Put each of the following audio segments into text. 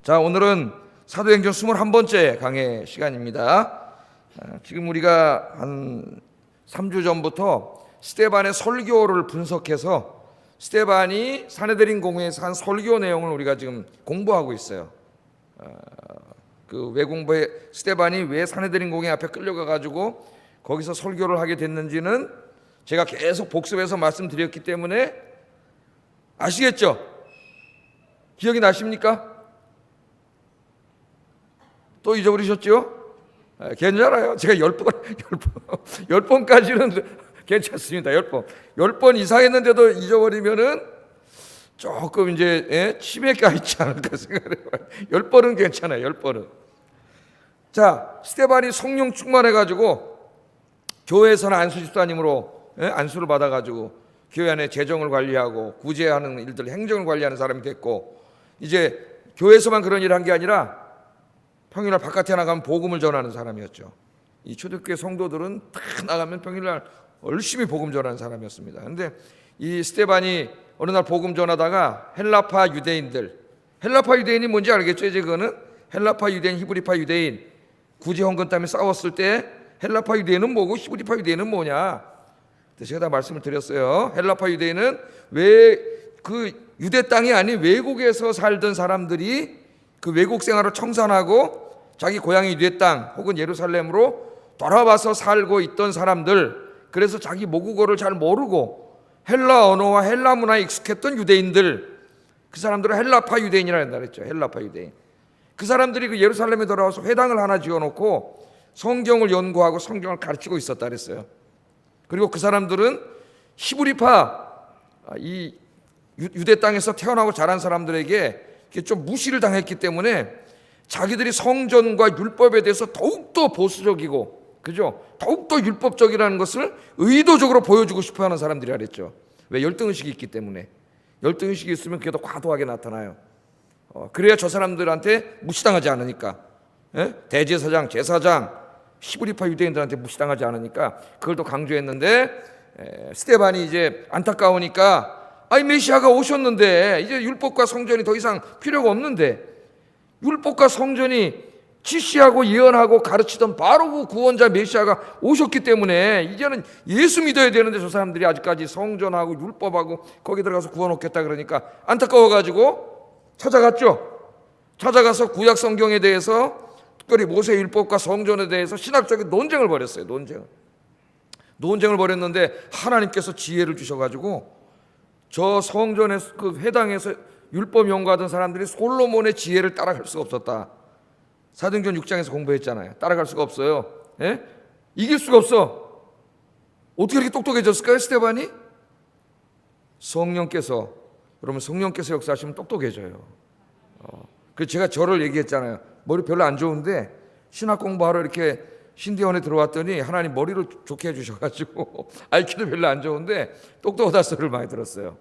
자, 오늘은 사도행전 21번째 강의 시간입니다. 지금 우리가 한 3주 전부터 스데반의 설교를 분석해서 스데반이 사내들인 공회에서 한 설교 내용을 우리가 지금 공부하고 있어요. 스데반이 왜 사내들인 공회 앞에 끌려가 가지고 거기서 설교를 하게 됐는지는 제가 계속 복습해서 말씀드렸기 때문에 아시겠죠? 기억이 나십니까? 또 잊어버리셨죠? 괜찮아요. 제가 10번까지는 괜찮습니다. 10번 이상했는데도 잊어버리면은 조금 이제 치매가 있지 않을까 생각해요. 10번은 괜찮아요. 10번은. 자, 스데반이 성령 충만해가지고 교회에서는 안수 집사님으로 안수를 받아가지고 교회 안에 재정을 관리하고 구제하는 일들, 행정을 관리하는 사람이 됐고, 이제 교회에서만 그런 일을 한 게 아니라 평일날 바깥에 나가면 복음을 전하는 사람이었죠. 이 초대교회 성도들은 다 나가면 평일날 열심히 복음 전하는 사람이었습니다. 그런데 이 스데반이 어느 날 복음 전하다가 헬라파 유대인이 뭔지 알겠죠? 이제 그거는 헬라파 유대인, 히브리파 유대인, 구제 헌금 때문에 싸웠을 때 헬라파 유대인은 뭐고 히브리파 유대인은 뭐냐? 제가 다 말씀을 드렸어요. 헬라파 유대인은 왜 그 유대 땅이 아닌 외국에서 살던 사람들이 그 외국 생활을 청산하고 자기 고향의 유대 땅 혹은 예루살렘으로 돌아와서 살고 있던 사람들, 그래서 자기 모국어를 잘 모르고 헬라 언어와 헬라 문화에 익숙했던 유대인들, 그 사람들은 헬라파 유대인이라 한다 그랬죠. 헬라파 유대인. 그 사람들이 그 예루살렘에 돌아와서 회당을 하나 지어놓고 성경을 연구하고 성경을 가르치고 있었다 그랬어요. 그리고 그 사람들은 히브리파, 이 유대 땅에서 태어나고 자란 사람들에게 좀 무시를 당했기 때문에 자기들이 성전과 율법에 대해서 더욱더 보수적이고, 그죠? 더욱더 율법적이라는 것을 의도적으로 보여주고 싶어하는 사람들이라 그랬죠. 왜? 열등의식이 있기 때문에. 열등의식이 있으면 그게 더 과도하게 나타나요. 그래야 저 사람들한테 무시당하지 않으니까. 대제사장, 제사장, 히브리파 유대인들한테 무시당하지 않으니까 그걸 더 강조했는데, 스데반이 이제 안타까우니까 메시아가 오셨는데 이제 율법과 성전이 더 이상 필요가 없는데, 율법과 성전이 지시하고 예언하고 가르치던 바로 그 구원자 메시아가 오셨기 때문에 이제는 예수 믿어야 되는데 저 사람들이 아직까지 성전하고 율법하고 거기 들어가서 구원 얻겠다 그러니까 안타까워가지고 찾아가서 구약 성경에 대해서, 특별히 모세 율법과 성전에 대해서 신학적인 논쟁을 벌였어요. 논쟁을 벌였는데 하나님께서 지혜를 주셔가지고 저 성전에서 그 회당에서 율법 연구하던 사람들이 솔로몬의 지혜를 따라갈 수가 없었다. 사도행전 6장에서 공부했잖아요. 따라갈 수가 없어요. 이길 수가 없어. 어떻게 이렇게 똑똑해졌을까요, 스데반이? 여러분 성령께서 역사하시면 똑똑해져요. 그래서 제가 저를 얘기했잖아요. 머리 별로 안 좋은데 신학 공부하러 이렇게 신대원에 들어왔더니 하나님 머리를 좋게 해주셔가지고 IQ도 별로 안 좋은데 똑똑하다 소리를 많이 들었어요.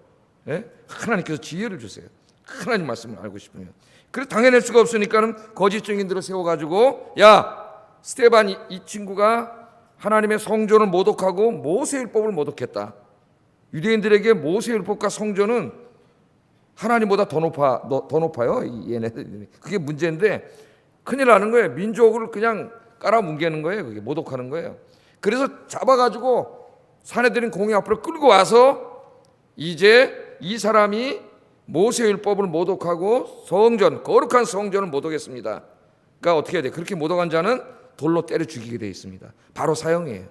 하나님께서 지혜를 주세요. 하나님 말씀을 알고 싶으면. 그래서 당해낼 수가 없으니까는 거짓 증인들을 세워가지고, 야, 스데반 이 친구가 하나님의 성전을 모독하고 모세율법을 모독했다. 유대인들에게 모세율법과 성전은 하나님보다 더 높아요. 얘네들. 그게 문제인데 큰일 나는 거예요. 민족을 그냥 깔아뭉개는 거예요. 그게 모독하는 거예요. 그래서 잡아가지고 사내들인 공회 앞으로 끌고 와서 이제 이 사람이 모세율법을 모독하고 성전, 거룩한 성전을 모독했습니다. 그러니까 어떻게 해야 돼? 그렇게 모독한 자는 돌로 때려 죽이게 돼 있습니다. 바로 사형이에요.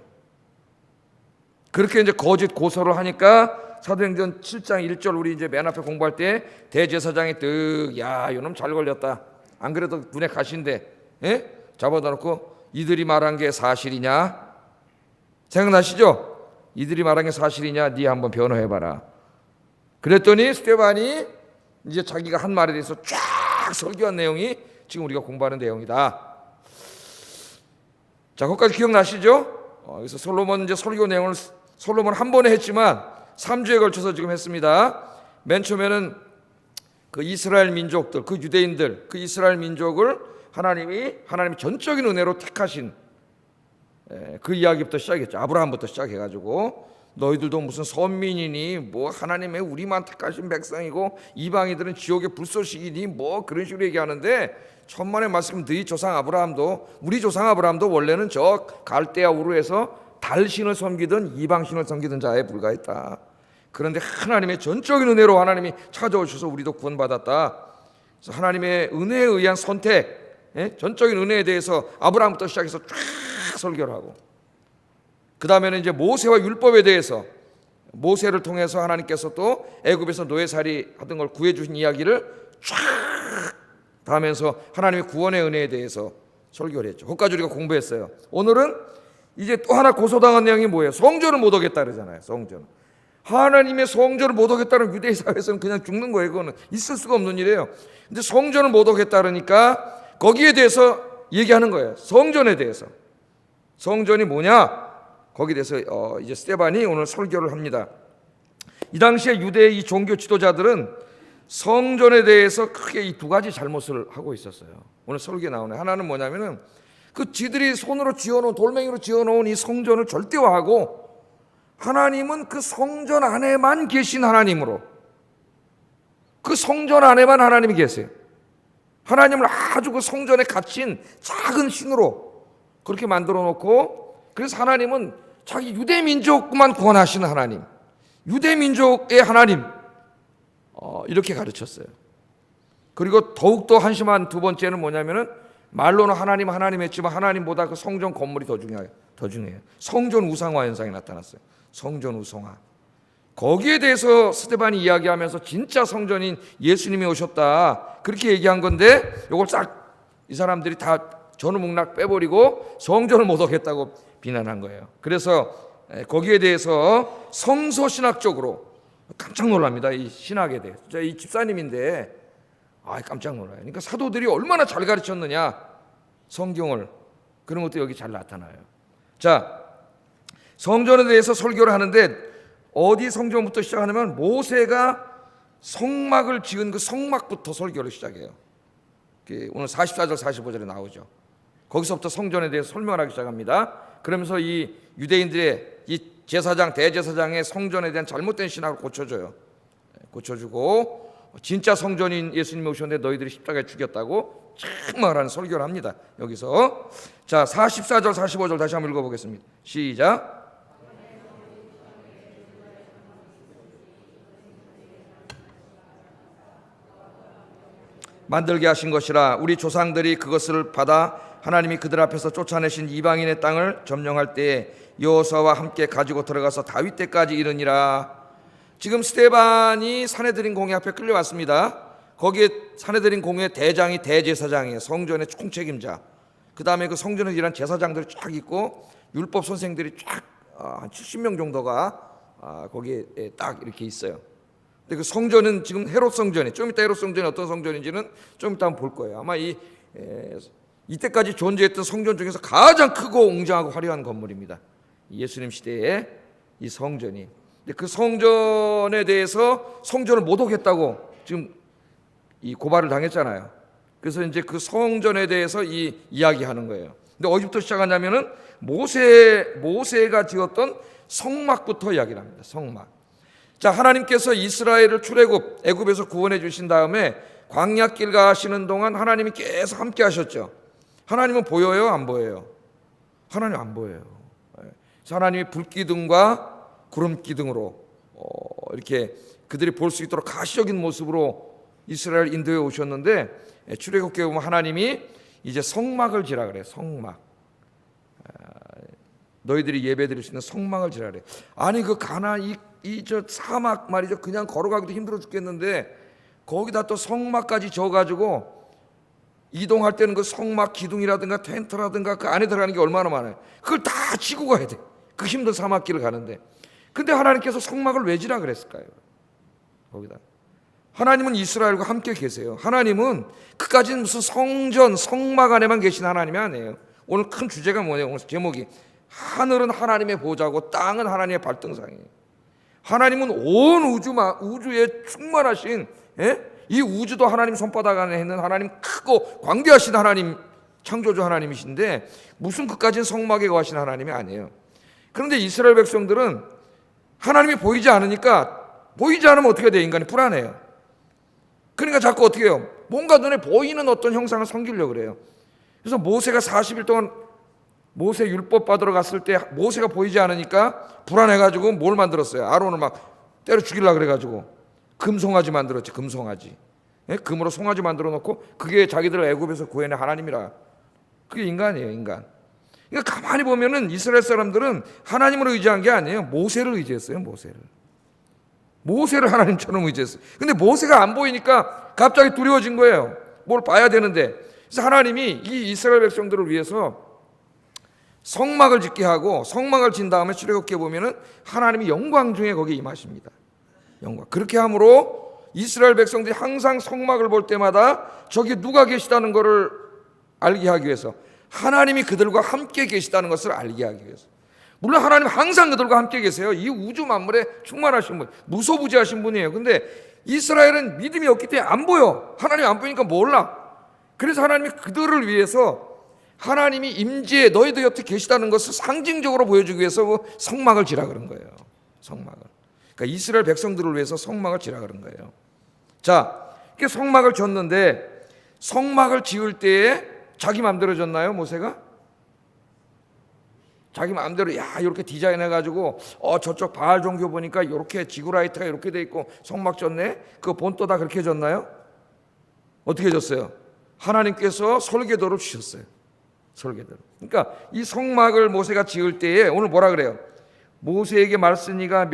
그렇게 이제 거짓 고소를 하니까 사도행전 7장 1절 우리 이제 맨 앞에 공부할 때 대제사장이 야, 이놈 잘 걸렸다. 안 그래도 눈에 가시인데 잡아다 놓고 이들이 말한 게 사실이냐? 생각나시죠? 이들이 말한 게 사실이냐? 네 한번 변호해봐라. 그랬더니 스데반이 이제 자기가 한 말에 대해서 쫙 설교한 내용이 지금 우리가 공부하는 내용이다. 자, 거기까지 기억나시죠? 그래서 솔로몬 이제 설교 내용을 솔로몬 한 번에 했지만 3주에 걸쳐서 지금 했습니다. 맨 처음에는 그 이스라엘 민족들, 그 유대인들, 그 이스라엘 민족을 하나님이 전적인 은혜로 택하신 그 이야기부터 시작했죠. 아브라함부터 시작해가지고 너희들도 무슨 선민이니 뭐 하나님의 우리만 택하신 백성이고 이방인들은 지옥의 불쏘시기니 뭐 그런 식으로 얘기하는데, 천만의 말씀, 너희 조상 아브라함도, 우리 조상 아브라함도 원래는 저 갈대아 우르에서 달신을 섬기던 이방신을 섬기던 자에 불과했다. 그런데 하나님의 전적인 은혜로 하나님이 찾아오셔서 우리도 구원받았다. 그래서 하나님의 은혜에 의한 선택, 전적인 은혜에 대해서 아브라함부터 시작해서 쫙 설교를 하고, 그 다음에는 이제 모세와 율법에 대해서, 모세를 통해서 하나님께서 또 애굽에서 노예살이 하던 걸 구해주신 이야기를 쫙 하면서 하나님의 구원의 은혜에 대해서 설교를 했죠. 거기까지 우리가 공부했어요. 오늘은 이제 또 하나 고소당한 내용이 뭐예요? 성전을 못 오겠다 그러잖아요. 성전, 하나님의 성전을 못 오겠다는 유대인 사회에서는 그냥 죽는 거예요. 그거는 있을 수가 없는 일이에요. 근데 성전을 못 오겠다 그러니까 거기에 대해서 얘기하는 거예요. 성전에 대해서. 성전이 뭐냐? 거기에 대해서 이제 스데반이 오늘 설교를 합니다. 이 당시에 유대의 이 종교 지도자들은 성전에 대해서 크게 이 두 가지 잘못을 하고 있었어요. 오늘 설교에 나오네. 하나는 뭐냐면은 그 지들이 손으로 지어놓은, 돌멩이로 지어놓은 이 성전을 절대화하고, 하나님은 그 성전 안에만 계신 하나님으로, 그 성전 안에만 하나님이 계세요. 하나님을 아주 그 성전에 갇힌 작은 신으로 그렇게 만들어 놓고, 그래서 하나님은 자기 유대 민족만 구원하시는 하나님, 유대 민족의 하나님, 이렇게 가르쳤어요. 그리고 더욱더 한심한 두 번째는 뭐냐면은 말로는 하나님 했지만 하나님보다 그 성전 건물이 더 중요해요. 성전 우상화 현상이 나타났어요. 성전 우상화. 거기에 대해서 스데반이 이야기하면서 진짜 성전인 예수님이 오셨다 그렇게 얘기한 건데, 이걸 싹 이 사람들이 다 전우묵락 빼버리고 성전을 못 오겠다고 비난한 거예요. 그래서 거기에 대해서 성서신학적으로 깜짝 놀랍니다. 이 신학에 대해서. 이 집사님인데 깜짝 놀라요. 그러니까 사도들이 얼마나 잘 가르쳤느냐, 성경을. 그런 것도 여기 잘 나타나요. 자, 성전에 대해서 설교를 하는데 어디 성전부터 시작하냐면 모세가 성막을 지은 그 성막부터 설교를 시작해요. 오늘 44절 45절에 나오죠. 거기서부터 성전에 대해서 설명을 하기 시작합니다. 그러면서 이 유대인들의 이 제사장, 대제사장의 성전에 대한 잘못된 신학을 고쳐줘요. 고쳐주고 진짜 성전인 예수님이 오셨는데 너희들이 십자가에 죽였다고 말하는 설교를 합니다. 여기서 자 44절 45절 다시 한번 읽어보겠습니다. 시작. 만들게 하신 것이라 우리 조상들이 그것을 받아 하나님이 그들 앞에서 쫓아내신 이방인의 땅을 점령할 때에 여호수아와 함께 가지고 들어가서 다윗 때까지 이르니라. 지금 스데반이 산헤드린 공회 앞에 끌려왔습니다. 거기에 산헤드린 공회 대장이 대제사장이에요. 성전의 총책임자. 그 다음에 그 성전에 일한 제사장들이 쫙 있고 율법 선생들이 쫙 한 70명 정도가 거기에 딱 이렇게 있어요. 근데 그 성전은 지금 헤롯 성전이, 좀 이따 헤롯 성전이 어떤 성전인지는 좀 이따 한번 볼 거예요. 아마 이때까지 존재했던 성전 중에서 가장 크고 웅장하고 화려한 건물입니다. 예수님 시대에 이 성전이. 근데 그 성전에 대해서 성전을 못 오겠다고 지금 이 고발을 당했잖아요. 그래서 이제 그 성전에 대해서 이 이야기하는 거예요. 근데 어디부터 시작하냐면은 모세가 지었던 성막부터 이야기를 합니다. 성막. 자, 하나님께서 이스라엘을 출애굽 애굽에서 구원해 주신 다음에 광야길 가시는 동안 하나님이 계속 함께 하셨죠. 하나님은 보여요, 안 보여요? 하나님 안 보여요. 그래서 하나님이 불기둥과 구름기둥으로 이렇게 그들이 볼 수 있도록 가시적인 모습으로 이스라엘 인도에 오셨는데, 출애굽기에 보면 하나님이 이제 성막을 지라 그래요. 성막. 너희들이 예배드릴 수 있는 성막을 지라 그래요. 아니 그 가나 저 사막 말이죠. 그냥 걸어가기도 힘들어 죽겠는데 거기다 또 성막까지 져가지고 이동할 때는 그 성막 기둥이라든가 텐트라든가 그 안에 들어가는 게 얼마나 많아요. 그걸 다 지고 가야 돼. 그 힘든 사막길을 가는데. 근데 하나님께서 성막을 왜 지라 그랬을까요? 거기다. 하나님은 이스라엘과 함께 계세요. 하나님은 그까지는 무슨 성전, 성막 안에만 계신 하나님이 아니에요. 오늘 큰 주제가 뭐냐면 오늘 제목이 하늘은 하나님의 보좌고 땅은 하나님의 발등상이에요. 하나님은 온 우주에 충만하신, 이 우주도 하나님 손바닥 안에 있는 하나님, 크고 광대하신 하나님, 창조주 하나님이신데 무슨 그까지는 성막에 거하신 하나님이 아니에요. 그런데 이스라엘 백성들은 하나님이 보이지 않으니까, 보이지 않으면 어떻게 돼요? 인간이 불안해요. 그러니까 자꾸 어떻게 해요? 뭔가 눈에 보이는 어떤 형상을 섬기려고 그래요. 그래서 모세가 40일 동안 모세 율법 받으러 갔을 때 모세가 보이지 않으니까 불안해가지고 뭘 만들었어요? 아론을 막 때려 죽이려고 그래가지고 금송아지 만들었지. 금송아지. 예? 금으로 송아지 만들어 놓고 그게 자기들을 애굽에서 구해낸 하나님이라. 그게 인간이에요, 인간. 그러니까 가만히 보면은 이스라엘 사람들은 하나님을 의지한 게 아니에요. 모세를 의지했어요. 모세를 하나님처럼 의지했어요. 근데 모세가 안 보이니까 갑자기 두려워진 거예요. 뭘 봐야 되는데. 그래서 하나님이 이 이스라엘 백성들을 위해서 성막을 짓게 하고, 성막을 진 다음에 출애굽기에 보면은 하나님이 영광 중에 거기에 임하십니다. 영광. 그렇게 함으로 이스라엘 백성들이 항상 성막을 볼 때마다 저기 누가 계시다는 것을 알게 하기 위해서, 하나님이 그들과 함께 계시다는 것을 알게 하기 위해서. 물론 하나님 항상 그들과 함께 계세요. 이 우주 만물에 충만하신 분, 무소부지하신 분이에요. 근데 이스라엘은 믿음이 없기 때문에 안 보여. 하나님 안 보이니까 몰라. 그래서 하나님이 그들을 위해서 하나님이 임재에 너희들 곁에 계시다는 것을 상징적으로 보여주기 위해서 그 성막을 지라 그런 거예요. 성막을. 그러니까 이스라엘 백성들을 위해서 성막을 지라 그런 거예요. 자, 이렇게 성막을 졌는데, 성막을 지을 때에 자기 마음대로 졌나요, 모세가? 자기 마음대로 이렇게 디자인해가지고 저쪽 바알 종교 보니까 이렇게 지구라이트가 이렇게 돼 있고 성막 졌네. 그 본토 다 그렇게 졌나요? 어떻게 졌어요? 하나님께서 설계도를 주셨어요. 설계도를. 그러니까 이 성막을 모세가 지을 때에 오늘 뭐라 그래요? 모세에게 말씀하시니가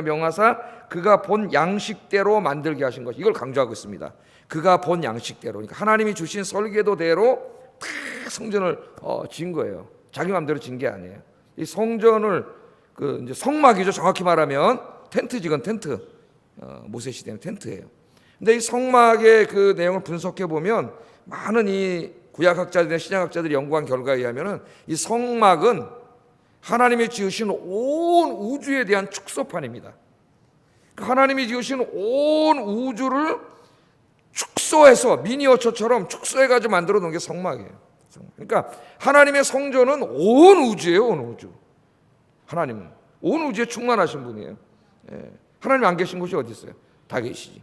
명하사 그가 본 양식대로 만들게 하신 것. 이걸 강조하고 있습니다. 그가 본 양식대로. 그러니까 하나님이 주신 설계도대로 다 성전을 지은 거예요. 자기 마음대로 진 게 아니에요. 이 성전을 이제 성막이죠. 정확히 말하면 텐트지건 텐트. 모세 시대는 텐트예요. 근데 이 성막의 그 내용을 분석해 보면 많은 이 구약학자들이나 신약학자들이 연구한 결과에 의하면은 이 성막은 하나님이 지으신 온 우주에 대한 축소판입니다. 하나님이 지으신 온 우주를 축소해서 미니어처처럼 축소해가지고 만들어 놓은 게 성막이에요. 그러니까 하나님의 성전은 온 우주예요. 온 우주. 하나님은 온 우주에 충만하신 분이에요. 하나님 안 계신 곳이 어디 있어요? 다 계시지.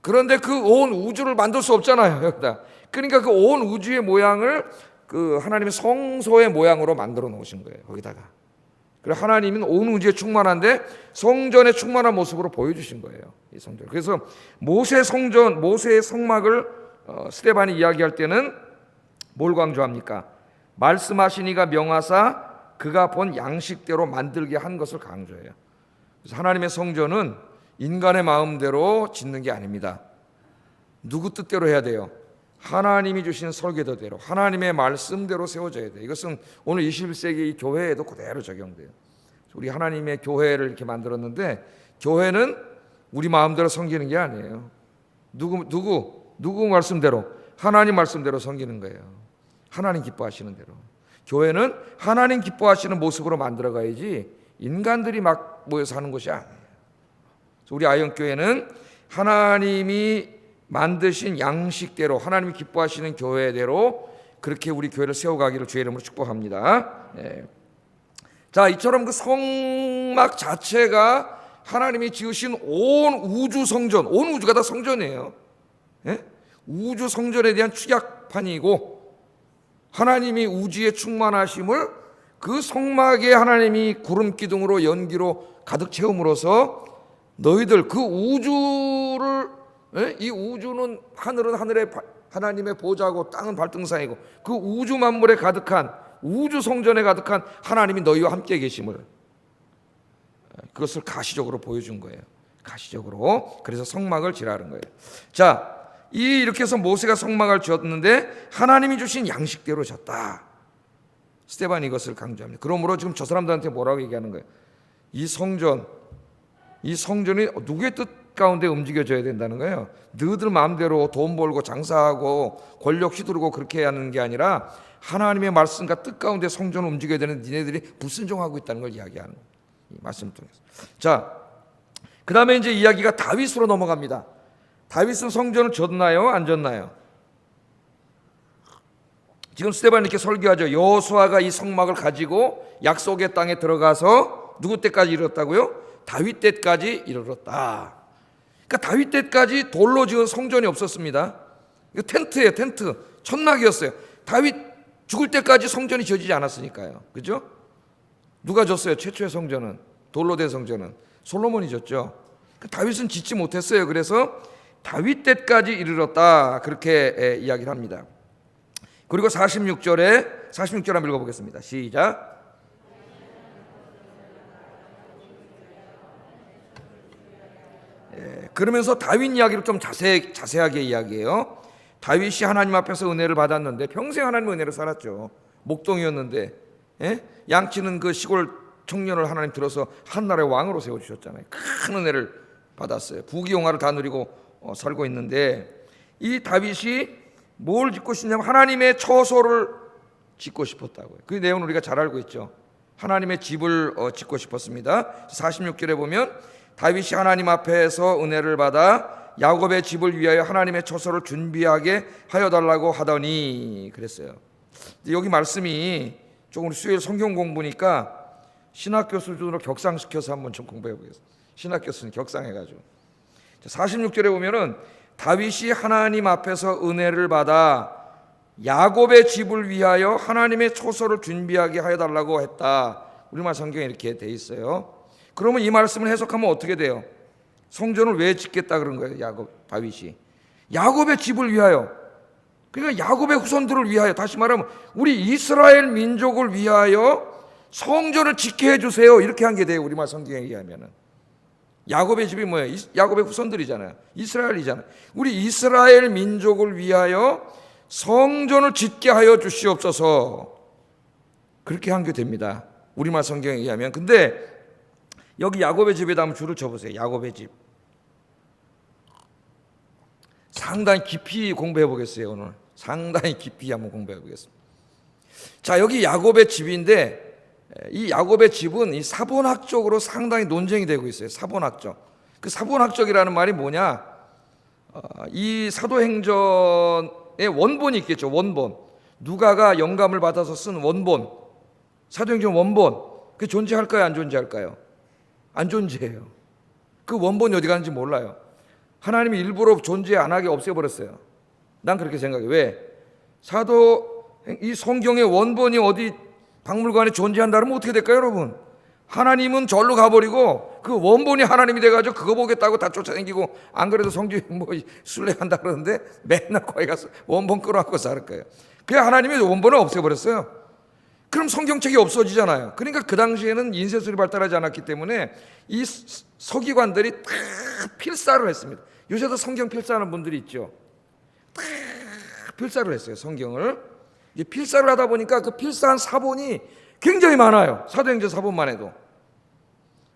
그런데 그 온 우주를 만들 수 없잖아요, 여기다. 그러니까 그 온 우주의 모양을 그 하나님의 성소의 모양으로 만들어 놓으신 거예요, 거기다가. 그래서 하나님은 온 우주에 충만한데 성전의 충만한 모습으로 보여주신 거예요, 이 성전. 그래서 모세의 성막을 스데반이 이야기할 때는 뭘 강조합니까? 말씀하시니가 명하사 그가 본 양식대로 만들게 한 것을 강조해요. 그래서 하나님의 성전은 인간의 마음대로 짓는 게 아닙니다. 누구 뜻대로 해야 돼요? 하나님이 주신 설계도대로, 하나님의 말씀대로 세워져야 돼요. 이것은 오늘 21세기 교회에도 그대로 적용돼요. 우리 하나님의 교회를 이렇게 만들었는데, 교회는 우리 마음대로 섬기는 게 아니에요. 누구 말씀대로? 하나님 말씀대로 섬기는 거예요. 하나님 기뻐하시는 대로. 교회는 하나님 기뻐하시는 모습으로 만들어 가야지 인간들이 막 모여서 하는 것이 아니에요. 우리 아영교회는 하나님이 만드신 양식대로, 하나님이 기뻐하시는 교회대로 그렇게 우리 교회를 세워가기를 주의 이름으로 축복합니다. 자, 이처럼 그 성막 자체가 하나님이 지으신 온 우주 성전, 온 우주가 다 성전이에요. 우주 성전에 대한 축약판이고, 하나님이 우주에 충만하심을 그 성막에 하나님이 구름 기둥으로 연기로 가득 채움으로써 너희들 그 우주를, 이 우주는 하늘은 하늘의 하나님의 보좌고 땅은 발등상이고 그 우주 만물에 가득한, 우주 성전에 가득한 하나님이 너희와 함께 계심을, 그것을 가시적으로 보여준 거예요. 가시적으로. 그래서 성막을 지라는 거예요. 자, 이렇게 해서 모세가 성막을 지었는데 하나님이 주신 양식대로 졌다. 스데반이 이것을 강조합니다. 그러므로 지금 저 사람들한테 뭐라고 얘기하는 거예요? 이 성전이 누구의 뜻 가운데 움직여져야 된다는 거예요. 너희들 마음대로 돈 벌고 장사하고 권력 휘두르고 그렇게 하는 게 아니라 하나님의 말씀과 뜻 가운데 성전을 움직여야 되는 니네들이 불순종하고 있다는 걸 이야기하는 거예요. 이 말씀을 통해서. 자, 그 다음에 이제 이야기가 다윗으로 넘어갑니다. 다윗은 성전을 졌나요? 안 졌나요? 지금 스데반이 이렇게 설교하죠. 여호수아가 이 성막을 가지고 약속의 땅에 들어가서 누구 때까지 이르렀다고요? 다윗 때까지 이르렀다. 그러니까 다윗 때까지 돌로 지은 성전이 없었습니다. 이거 텐트예요, 텐트. 천막이었어요. 다윗 죽을 때까지 성전이 지어지지 않았으니까요. 그죠? 누가 졌어요? 최초의 성전은, 돌로 된 성전은 솔로몬이 졌죠. 다윗은 짓지 못했어요. 그래서 다윗 때까지 이르렀다, 그렇게 이야기를 합니다. 그리고 46절 한번 읽어보겠습니다. 시작. 그러면서 다윗 이야기를 좀 자세하게 이야기해요. 다윗이 하나님 앞에서 은혜를 받았는데 평생 하나님의 은혜를 살았죠. 목동이었는데, 양치는 그 시골 청년을 하나님 들어서 한 나라의 왕으로 세워주셨잖아요. 큰 은혜를 받았어요. 부귀영화를 다 누리고 살고 있는데, 이 다윗이 뭘 짓고 싶냐면 하나님의 처소를 짓고 싶었다고요. 그 내용은 우리가 잘 알고 있죠. 하나님의 집을 짓고 싶었습니다. 46절에 보면 다윗이 하나님 앞에서 은혜를 받아 야곱의 집을 위하여 하나님의 처소를 준비하게 하여 달라고 하더니, 그랬어요. 여기 말씀이 조금 수요일 성경 공부니까 신학교 수준으로 격상시켜서 한번 좀 공부해 보겠습니다. 신학교 수준 격상해가지고 46절에 보면은 다윗이 하나님 앞에서 은혜를 받아 야곱의 집을 위하여 하나님의 처소를 준비하게 하여 달라고 했다. 우리말 성경에 이렇게 돼 있어요. 그러면 이 말씀을 해석하면 어떻게 돼요? 성전을 왜 짓겠다 그런 거예요? 다윗이 야곱의 집을 위하여, 그러니까 야곱의 후손들을 위하여, 다시 말하면 우리 이스라엘 민족을 위하여 성전을 짓게 해주세요, 이렇게 한 게 돼요. 우리말 성경에 의하면은. 야곱의 집이 뭐예요? 야곱의 후손들이잖아요. 이스라엘이잖아요. 우리 이스라엘 민족을 위하여 성전을 짓게 하여 주시옵소서, 그렇게 한 게 됩니다. 우리말 성경에 의하면. 근데 여기 야곱의 집에다 한번 줄을 쳐보세요. 야곱의 집. 상당히 깊이 공부해 보겠어요. 오늘 상당히 깊이 한번 공부해 보겠습니다. 자, 여기 야곱의 집인데, 이 야곱의 집은 이 사본학적으로 상당히 논쟁이 되고 있어요. 사본학적. 그 사본학적이라는 말이 뭐냐? 이 사도행전의 원본이 있겠죠. 원본. 누가가 영감을 받아서 쓴 원본. 사도행전 원본. 그게 존재할까요? 안 존재할까요? 안 존재해요. 그 원본이 어디 가는지 몰라요. 하나님이 일부러 존재 안 하게 없애버렸어요. 난 그렇게 생각해. 왜? 이 성경의 원본이 어디 박물관에 존재한다 그러면 어떻게 될까요, 여러분? 하나님은 절로 가버리고 그 원본이 하나님이 돼가지고 그거 보겠다고 다 쫓아다니고, 안 그래도 성주에 뭐 순례한다 그러는데 맨날 거기 가서 원본 끌어안고 살 거예요. 그 하나님이 원본을 없애버렸어요. 그럼 성경책이 없어지잖아요. 그러니까 그 당시에는 인쇄술이 발달하지 않았기 때문에 이 서기관들이 다 필사를 했습니다. 요새도 성경 필사하는 분들이 있죠. 다 필사를 했어요, 성경을. 필사를 하다 보니까 그 필사한 사본이 굉장히 많아요. 사도행전 사본만 해도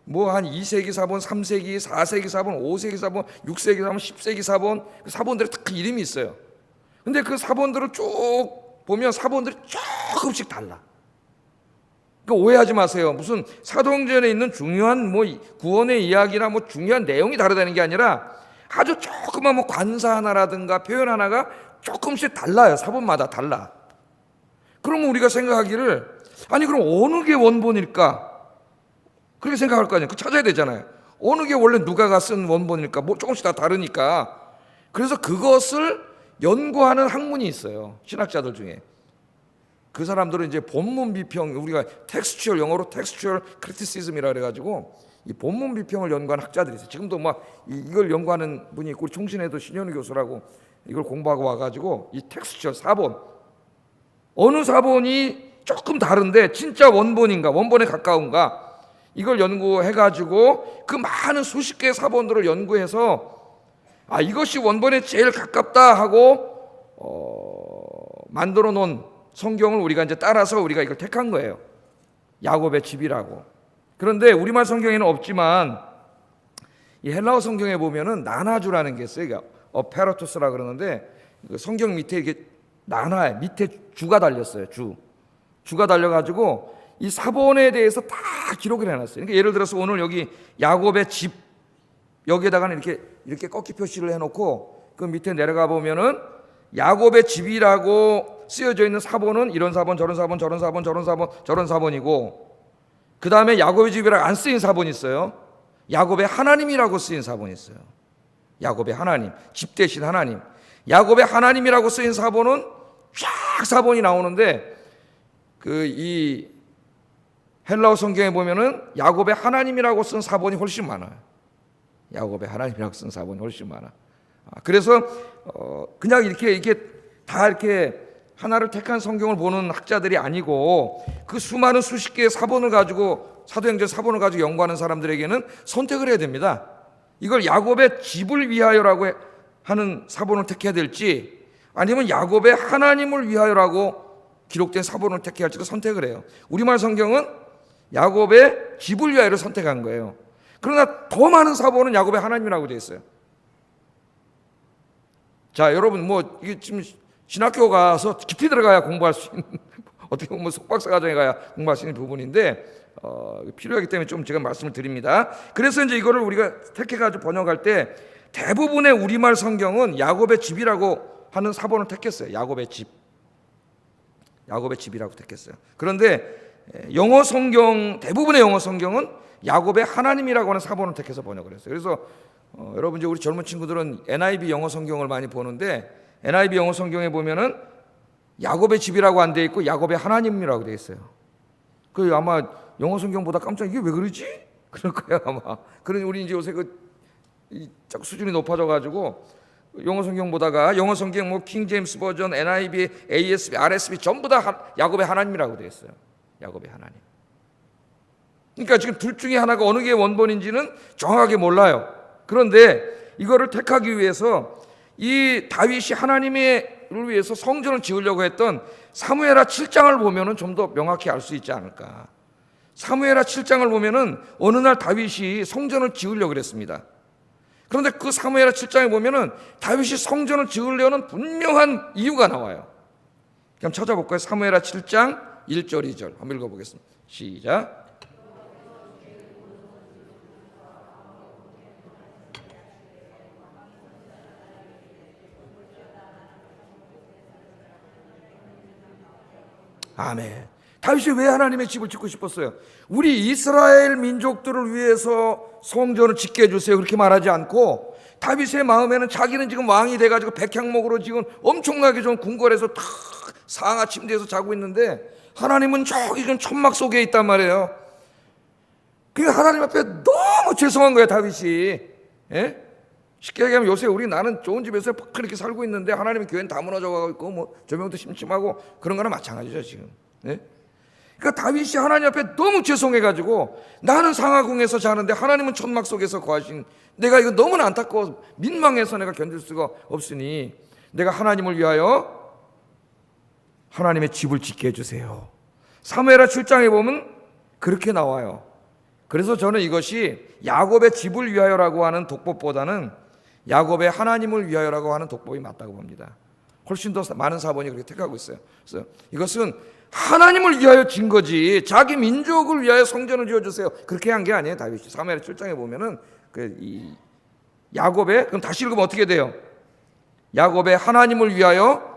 뭐 한 2세기 사본, 3세기, 4세기 사본, 5세기 사본, 6세기 사본, 10세기 사본, 그 사본들이 다 이름이 있어요. 근데 그 사본들을 쭉 보면 사본들이 조금씩 달라. 그러니까 오해하지 마세요. 무슨 사도행전에 있는 중요한 뭐 구원의 이야기나 뭐 중요한 내용이 다르다는 게 아니라 아주 조그만 뭐 관사 하나라든가 표현 하나가 조금씩 달라요. 사본마다 달라. 그러면 우리가 생각하기를, 아니 그럼 어느 게 원본일까? 그렇게 생각할 거 아니에요. 그 찾아야 되잖아요. 어느 게 원래 누가가 쓴 원본일까? 뭐 조금씩 다 다르니까. 그래서 그것을 연구하는 학문이 있어요. 신학자들 중에. 그 사람들은 이제 본문 비평, 우리가 텍스추얼, 영어로 텍스추얼 크리티시즘이라 그래가지고 이 본문 비평을 연구하는 학자들이 있어요. 지금도 막 이걸 연구하는 분이 있고, 우리 총신에도 신현우 교수라고 이걸 공부하고 와가지고 이 텍스추얼 사본, 어느 사본이 조금 다른데 진짜 원본인가, 원본에 가까운가, 이걸 연구해가지고 그 많은 수십 개의 사본들을 연구해서 이것이 원본에 제일 가깝다 하고 만들어 놓은 성경을 우리가 이제 따라서 우리가 이걸 택한 거예요. 야곱의 집이라고. 그런데 우리말 성경에는 없지만 이 헬라어 성경에 보면은 나나주라는 게 있어요. 페라토스라 그러는데 성경 밑에 이렇게 나나에 밑에 주가 달렸어요. 주가 달려가지고 이 사본에 대해서 다 기록을 해놨어요. 그러니까 예를 들어서 오늘 여기 야곱의 집, 여기에다가는 이렇게 꺾기 표시를 해놓고 그 밑에 내려가 보면은 야곱의 집이라고 쓰여져 있는 사본은 이런 사본, 저런 사본, 저런 사본, 저런 사본, 저런 사본이고, 그 다음에 야곱의 집이라고 안 쓰인 사본이 있어요. 야곱의 하나님이라고 쓰인 사본이 있어요. 야곱의 하나님, 집 대신 하나님. 야곱의 하나님이라고 쓰인 사본은 쫙 사본이 나오는데 이 헬라어 성경에 보면은 야곱의 하나님이라고 쓴 사본이 훨씬 많아요. 야곱의 하나님이라고 쓴 사본이 훨씬 많아. 그래서 그냥 이렇게 다 이렇게 하나를 택한 성경을 보는 학자들이 아니고 그 수많은 수십 개의 사본을 가지고 사도행전 사본을 가지고 연구하는 사람들에게는 선택을 해야 됩니다. 이걸 야곱의 집을 위하여라고 하는 사본을 택해야 될지 아니면 야곱의 하나님을 위하여라고 기록된 사본을 택해야 할지도 선택을 해요. 우리말 성경은 야곱의 집을 위하여를 선택한 거예요. 그러나 더 많은 사본은 야곱의 하나님이라고 되어 있어요. 자, 여러분 이게 지금 신학교 가서 깊이 들어가야 공부할 수 있는 어떻게 보면 속박사 과정에 가야 공부할 수 있는 부분인데 필요하기 때문에 좀 제가 말씀을 드립니다. 그래서 이제 이거를 우리가 택해가지고 번역할 때 대부분의 우리말 성경은 야곱의 집이라고 하는 사본을 택했어요. 야곱의 집이라고 택했어요. 그런데 영어 성경 대부분의 영어 성경은 야곱의 하나님이라고 하는 사본을 택해서 번역을 했어요. 그래서 여러분 이제 우리 젊은 친구들은 NIV 영어 성경을 많이 보는데 NIV 영어 성경에 보면은 야곱의 집이라고 안 돼 있고 야곱의 하나님이라고 돼 있어요. 그 아마 영어 성경보다 깜짝 이게 왜 그러지? 그럴 거야 아마. 그러니 우리 이제 요새 자꾸 수준이 높아져가지고 영어 성경 보다가 영어 성경 킹 제임스 버전, NIV, ASB, RSB 전부 다 야곱의 하나님이라고 돼 있어요. 야곱의 하나님. 그러니까 지금 둘 중에 하나가 어느 게 원본인지는 정확하게 몰라요. 그런데 이거를 택하기 위해서 이 다윗이 하나님을 위해서 성전을 지으려고 했던 사무엘하 7장을 보면은 좀 더 명확히 알 수 있지 않을까. 사무엘하 7장을 보면은 어느 날 다윗이 성전을 지으려고 그랬습니다. 그런데 그 사무엘하 7장에 보면은 다윗이 성전을 지으려는 분명한 이유가 나와요. 그럼 찾아볼까요? 사무엘하 7장 1절 2절 한번 읽어보겠습니다. 시작. 아멘. 다윗이 왜 하나님의 집을 짓고 싶었어요? 우리 이스라엘 민족들을 위해서 성전을 짓게 해주세요 그렇게 말하지 않고 다윗의 마음에는 자기는 지금 왕이 돼가지고 백향목으로 지금 엄청나게 좋은 궁궐에서 탁 상하 침대에서 자고 있는데 하나님은 저기 지금 천막 속에 있단 말이에요. 그러니까 하나님 앞에 너무 죄송한 거예요 다윗이. 예? 쉽게 얘기하면 요새 나는 좋은 집에서 그렇게 살고 있는데 하나님의 교회는 다 무너져가고 있고 조명도 심심하고 그런 거나 마찬가지죠 지금. 네? 그러니까 다윗이 하나님 앞에 너무 죄송해가지고 나는 상하궁에서 자는데 하나님은 천막 속에서 거하신 내가 이거 너무나 안타까워 민망해서 내가 견딜 수가 없으니 내가 하나님을 위하여 하나님의 집을 짓게 해주세요. 사무엘하 7장에 보면 그렇게 나와요. 그래서 저는 이것이 야곱의 집을 위하여라고 하는 독법보다는 야곱의 하나님을 위하여라고 하는 독법이 맞다고 봅니다. 훨씬 더 많은 사본이 그렇게 택하고 있어요. 그래서 이것은 하나님을 위하여 진 거지 자기 민족을 위하여 성전을 지어주세요 그렇게 한 게 아니에요. 다윗이 사무엘하 7장에 보면은 이 야곱의 그럼 다시 읽으면 어떻게 돼요? 야곱의 하나님을 위하여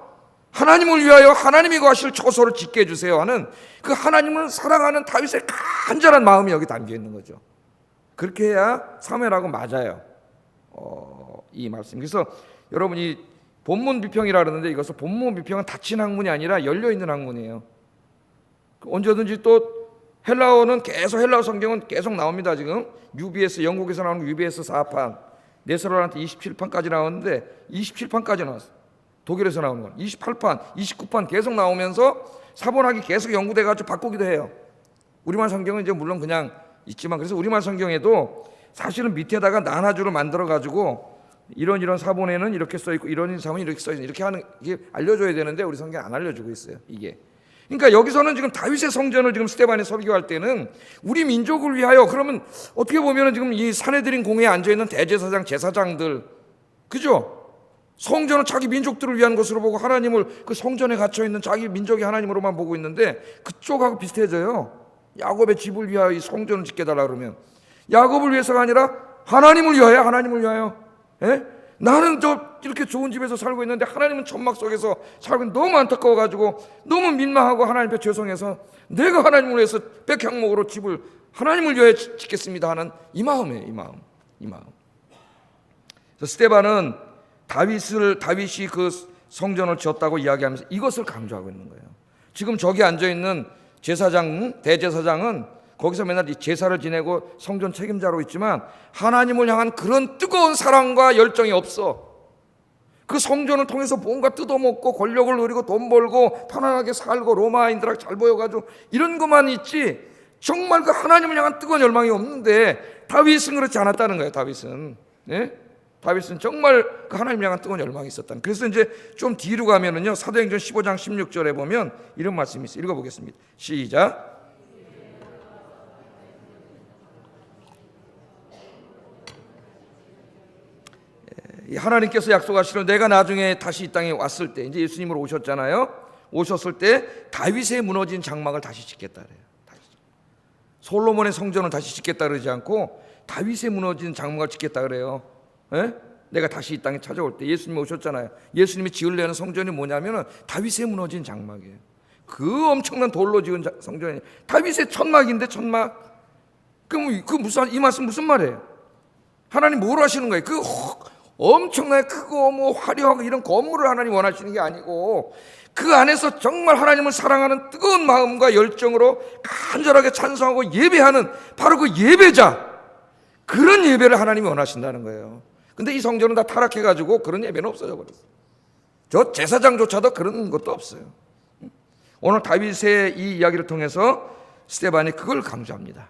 하나님이 거하실 처소를 짓게 해주세요 하는 그 하나님을 사랑하는 다윗의 간절한 마음이 여기 담겨 있는 거죠. 그렇게 해야 사무엘하고 맞아요. 이 말씀. 그래서 여러분 이 본문 비평이라 그러는데 이것은 본문 비평은 닫힌 학문이 아니라 열려 있는 학문이에요. 언제든지 또 헬라어는 계속 헬라어 성경은 계속 나옵니다. 지금 UBS 영국에서 나오는 UBS 4판 네스로란트 27판까지 나오는데 27판까지 나왔어요. 독일에서 나오는 건 28판, 29판 계속 나오면서 사본학이 계속 연구돼가지고 바꾸기도 해요. 우리말 성경은 이제 물론 그냥 있지만 그래서 우리말 성경에도 사실은 밑에다가 난하주를 만들어가지고 이런 사본에는 이렇게 써있고 이런 사본이 이렇게 써있고 이렇게 하는 게 알려줘야 되는데 우리 성경 안 알려주고 있어요. 이게. 그러니까 여기서는 지금 다윗의 성전을 지금 스데반이 설교할 때는 우리 민족을 위하여 그러면 어떻게 보면은 지금 이 사내들인 공회에 앉아있는 대제사장, 제사장들 그죠? 성전은 자기 민족들을 위한 것으로 보고 하나님을 그 성전에 갇혀있는 자기 민족의 하나님으로만 보고 있는데 그쪽하고 비슷해져요. 야곱의 집을 위하여 이 성전을 짓게 해달라 그러면 야곱을 위해서가 아니라 하나님을 위하여 예? 나는 이렇게 좋은 집에서 살고 있는데 하나님은 천막 속에서 살고 있는데 너무 안타까워가지고 너무 민망하고 하나님 앞에 죄송해서 내가 하나님을 위해서 백향목으로 집을 하나님을 위해 짓겠습니다 하는 이 마음이에요. 이 마음. 그래서 스데반은 다윗이 그 성전을 지었다고 이야기하면서 이것을 강조하고 있는 거예요. 지금 저기 앉아있는 대제사장은 거기서 맨날 제사를 지내고 성전 책임자로 있지만 하나님을 향한 그런 뜨거운 사랑과 열정이 없어. 그 성전을 통해서 뭔가 뜯어먹고 권력을 누리고 돈 벌고 편안하게 살고 로마인들하고 잘 보여가지고 이런 것만 있지 정말 그 하나님을 향한 뜨거운 열망이 없는데 다윗은 그렇지 않았다는 거예요. 다윗은 정말 그 하나님을 향한 뜨거운 열망이 있었다는. 그래서 이제 좀 뒤로 가면은요, 사도행전 15장 16절에 보면 이런 말씀이 있어요. 읽어보겠습니다. 시작. 하나님께서 약속하시기로 내가 나중에 다시 이 땅에 왔을 때, 이제 예수님으로 오셨잖아요. 오셨을 때 다윗의 무너진 장막을 다시 짓겠다 그래요. 솔로몬의 성전을 다시 짓겠다 그러지 않고 다윗의 무너진 장막을 짓겠다 그래요. 내가 다시 이 땅에 찾아올 때 예수님이 오셨잖아요. 예수님이 지으려는 성전이 뭐냐면은 다윗의 무너진 장막이에요. 그 엄청난 돌로 지은 성전이 다윗의 천막인데 천막. 그럼 이 말씀 무슨 말이에요? 하나님 뭘 하시는 거예요? 그 엄청나게 크고 뭐 화려하고 이런 건물을 하나님 원하시는 게 아니고 그 안에서 정말 하나님을 사랑하는 뜨거운 마음과 열정으로 간절하게 찬송하고 예배하는 바로 그 예배자, 그런 예배를 하나님이 원하신다는 거예요. 근데 이 성전은 다 타락해가지고 그런 예배는 없어져 버렸어요. 저 제사장조차도 그런 것도 없어요. 오늘 다윗의 이 이야기를 통해서 스데반이 그걸 강조합니다.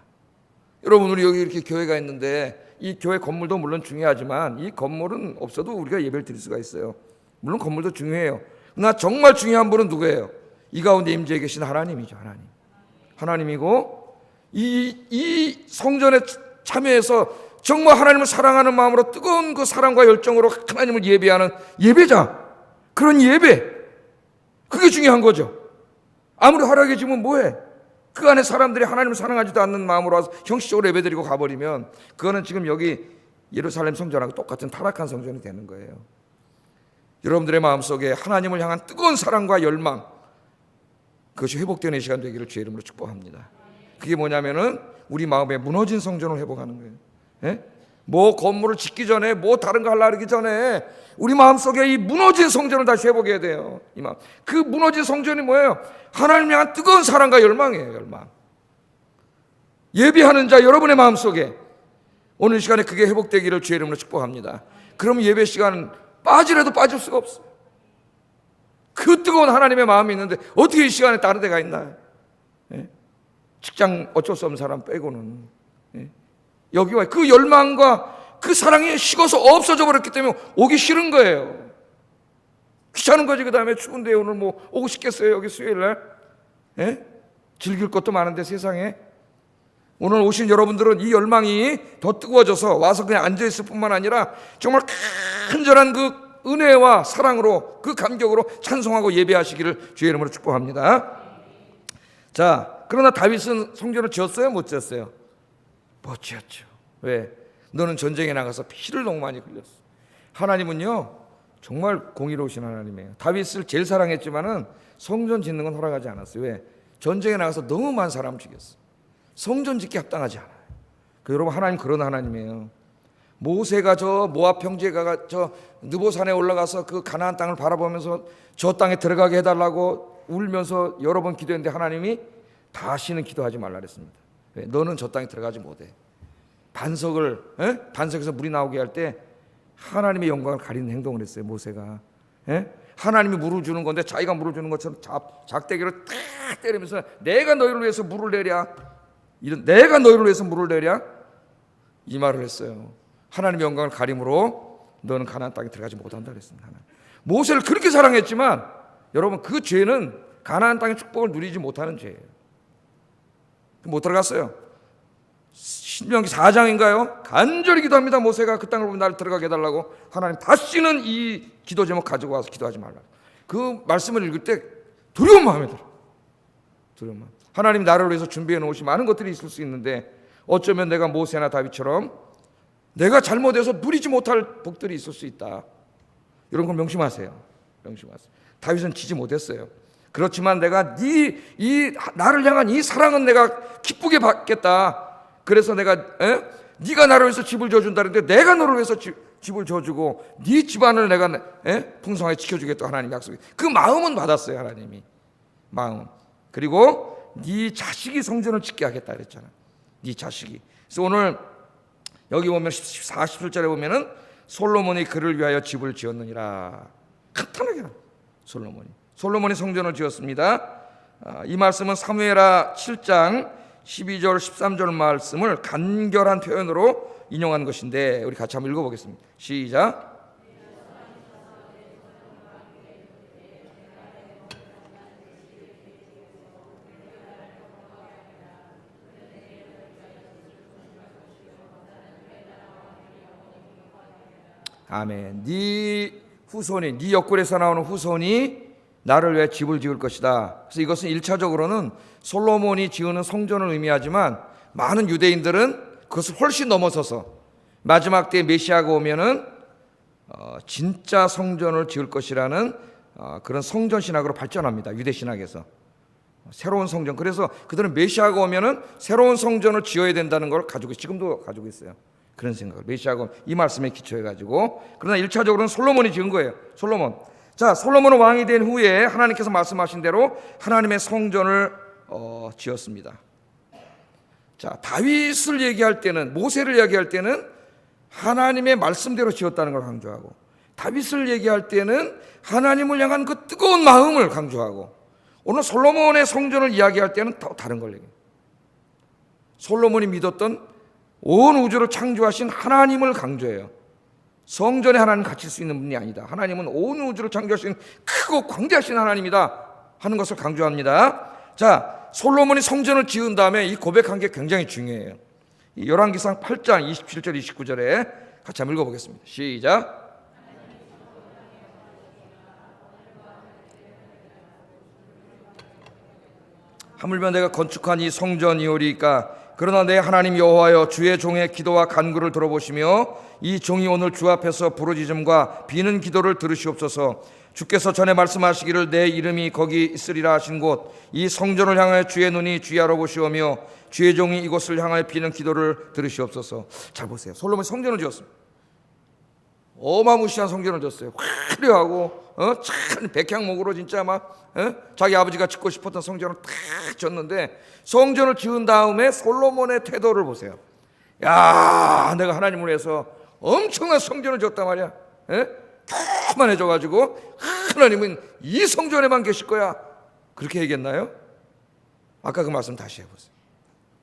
여러분, 우리 여기 이렇게 교회가 있는데 이 교회 건물도 물론 중요하지만 이 건물은 없어도 우리가 예배를 드릴 수가 있어요. 물론 건물도 중요해요. 그러나 정말 중요한 분은 누구예요? 이 가운데 임재해 계신 하나님이죠. 하나님이고 이 성전에 참여해서 정말 하나님을 사랑하는 마음으로 뜨거운 그 사랑과 열정으로 하나님을 예배하는 예배자, 그런 예배, 그게 중요한 거죠. 아무리 화려해지면 뭐해? 그 안에 사람들이 하나님을 사랑하지도 않는 마음으로 와서 형식적으로 예배드리고 가버리면 그거는 지금 여기 예루살렘 성전하고 똑같은 타락한 성전이 되는 거예요. 여러분들의 마음속에 하나님을 향한 뜨거운 사랑과 열망, 그것이 회복되는 시간 되기를 주의 이름으로 축복합니다. 그게 뭐냐면은 우리 마음에 무너진 성전을 회복하는 거예요. 뭐 건물을 짓기 전에 뭐 다른 거 하려고 하기 전에 우리 마음속에 이 무너진 성전을 다시 회복해야 돼요. 이 마음. 그 무너진 성전이 뭐예요? 하나님 향한 뜨거운 사랑과 열망이에요. 열망. 예배하는 자 여러분의 마음속에 오늘 시간에 그게 회복되기를 주의 이름으로 축복합니다. 그럼 예배 시간은 빠지라도 빠질 수가 없어요. 그 뜨거운 하나님의 마음이 있는데 어떻게 이 시간에 다른 데가 있나요? 직장 어쩔 수 없는 사람 빼고는 여기 와 그 열망과 그 사랑이 식어서 없어져 버렸기 때문에 오기 싫은 거예요. 귀찮은 거지. 그 다음에 추운데 오늘 뭐 오고 싶겠어요? 여기 수요일날 즐길 것도 많은데 세상에. 오늘 오신 여러분들은 이 열망이 더 뜨거워져서 와서 그냥 앉아있을 뿐만 아니라 정말 간절한 그 은혜와 사랑으로 그 감격으로 찬송하고 예배하시기를 주의 이름으로 축복합니다. 자, 그러나 다윗은 성전을 지었어요? 못 지었어요? 못 지었죠. 왜? 너는 전쟁에 나가서 피를 너무 많이 흘렸어. 하나님은요 정말 공의로우신 하나님이에요. 다윗을 제일 사랑했지만은 성전 짓는 건 허락하지 않았어요. 왜? 전쟁에 나가서 너무 많은 사람 죽였어. 성전 짓기 합당하지 않아요. 여러분, 하나님 그런 하나님이에요. 모세가 저 모압 평지가 저 느보산에 올라가서 그 가나안 땅을 바라보면서 저 땅에 들어가게 해달라고 울면서 여러 번 기도했는데 하나님이 다시는 기도하지 말라 그랬습니다. 왜? 너는 저 땅에 들어가지 못해. 반석에서 물이 나오게 할 때 하나님의 영광을 가리는 행동을 했어요. 모세가. 하나님이 물을 주는 건데 자기가 물을 주는 것처럼 작대기를 탁 때리면서 내가 너희를 위해서 물을 내랴, 내가 너희를 위해서 물을 내랴, 이 말을 했어요. 하나님의 영광을 가림으로 너는 가나안 땅에 들어가지 못한다 그랬습니다. 모세를 그렇게 사랑했지만 여러분, 그 죄는 가나안 땅의 축복을 누리지 못하는 죄예요. 못 들어갔어요. 신명기 4장인가요? 간절히 기도합니다. 모세가 그 땅을 보면 나를 들어가게 해달라고. 하나님 다시는 이 기도 제목 가지고 와서 기도하지 말라. 그 말씀을 읽을 때 두려운 마음이 들어요. 두려운 마음. 하나님 나를 위해서 준비해 놓으신 많은 것들이 있을 수 있는데 어쩌면 내가 모세나 다윗처럼 내가 잘못해서 누리지 못할 복들이 있을 수 있다. 이런 걸 명심하세요. 명심하세요. 다윗은 지지 못했어요. 그렇지만 내가 나를 향한 이 사랑은 내가 기쁘게 받겠다. 그래서 내가 네가 나를 위해서 집을 지어준다는데 내가 너를 위해서 집을 지어주고 네 집안을 내가 풍성하게 지켜주겠다. 하나님 약속이. 그 마음은 받았어요. 하나님이 마음. 그리고 네 자식이 성전을 짓게 하겠다 그랬잖아. 네 자식이. 그래서 오늘 여기 보면 47절에 보면은 솔로몬이 그를 위하여 집을 지었느니라. 간단하게 솔로몬이 성전을 지었습니다. 이 말씀은 사무엘하 7장 12절 13절 말씀을 간결한 표현으로 인용한 것인데 우리 같이 한번 읽어보겠습니다. 시작. 아멘. 네 후손이, 네 옆구리에서 나오는 후손이 나를 위해 집을 지을 것이다. 그래서 이것은 1차적으로는 솔로몬이 지으는 성전을 의미하지만 많은 유대인들은 그것을 훨씬 넘어서서 마지막 때에 메시아가 오면은 진짜 성전을 지을 것이라는 그런 성전 신학으로 발전합니다. 유대 신학에서 새로운 성전. 그래서 그들은 메시아가 오면은 새로운 성전을 지어야 된다는 걸 지금도 가지고 있어요. 그런 생각을 메시아가 이 말씀에 기초해가지고. 그러나 1차적으로는 솔로몬이 지은 거예요. 솔로몬은 왕이 된 후에 하나님께서 말씀하신 대로 하나님의 성전을 지었습니다. 자, 다윗을 얘기할 때는, 모세를 얘기할 때는 하나님의 말씀대로 지었다는 걸 강조하고, 다윗을 얘기할 때는 하나님을 향한 그 뜨거운 마음을 강조하고, 오늘 솔로몬의 성전을 이야기할 때는 더 다른 걸 얘기해요. 솔로몬이 믿었던 온 우주를 창조하신 하나님을 강조해요. 성전에 하나님 갇힐 수 있는 분이 아니다. 하나님은 온 우주를 창조하신 크고 광대하신 하나님이다 하는 것을 강조합니다. 자, 솔로몬이 성전을 지은 다음에 이 고백한 게 굉장히 중요해요. 열왕기상 8장 27절 29절에 같이 한번 읽어보겠습니다. 시작. 하물며 내가 건축한 이 성전이오리까 그러나 내 하나님 여호와여 주의 종의 기도와 간구를 들어보시며 이 종이 오늘 주 앞에서 부르짖음과 비는 기도를 들으시옵소서. 주께서 전에 말씀하시기를 내 이름이 거기 있으리라 하신 곳 이 성전을 향하여 주의 눈이 주야로 보시오며 주의 종이 이곳을 향하여 비는 기도를 들으시옵소서. 잘 보세요. 솔로몬이 성전을 지었습니다. 어마무시한 성전을 지었어요. 화려하고 참 백향목으로 진짜 막 자기 아버지가 짓고 싶었던 성전을 탁 지었는데 성전을 지은 다음에 솔로몬의 태도를 보세요. 야, 내가 하나님을 위해서 엄청난 성전을 지었단 말이야. 교만해져가지고 하나님은 이 성전에만 계실 거야. 그렇게 얘기했나요? 아까 그 말씀 다시 해보세요.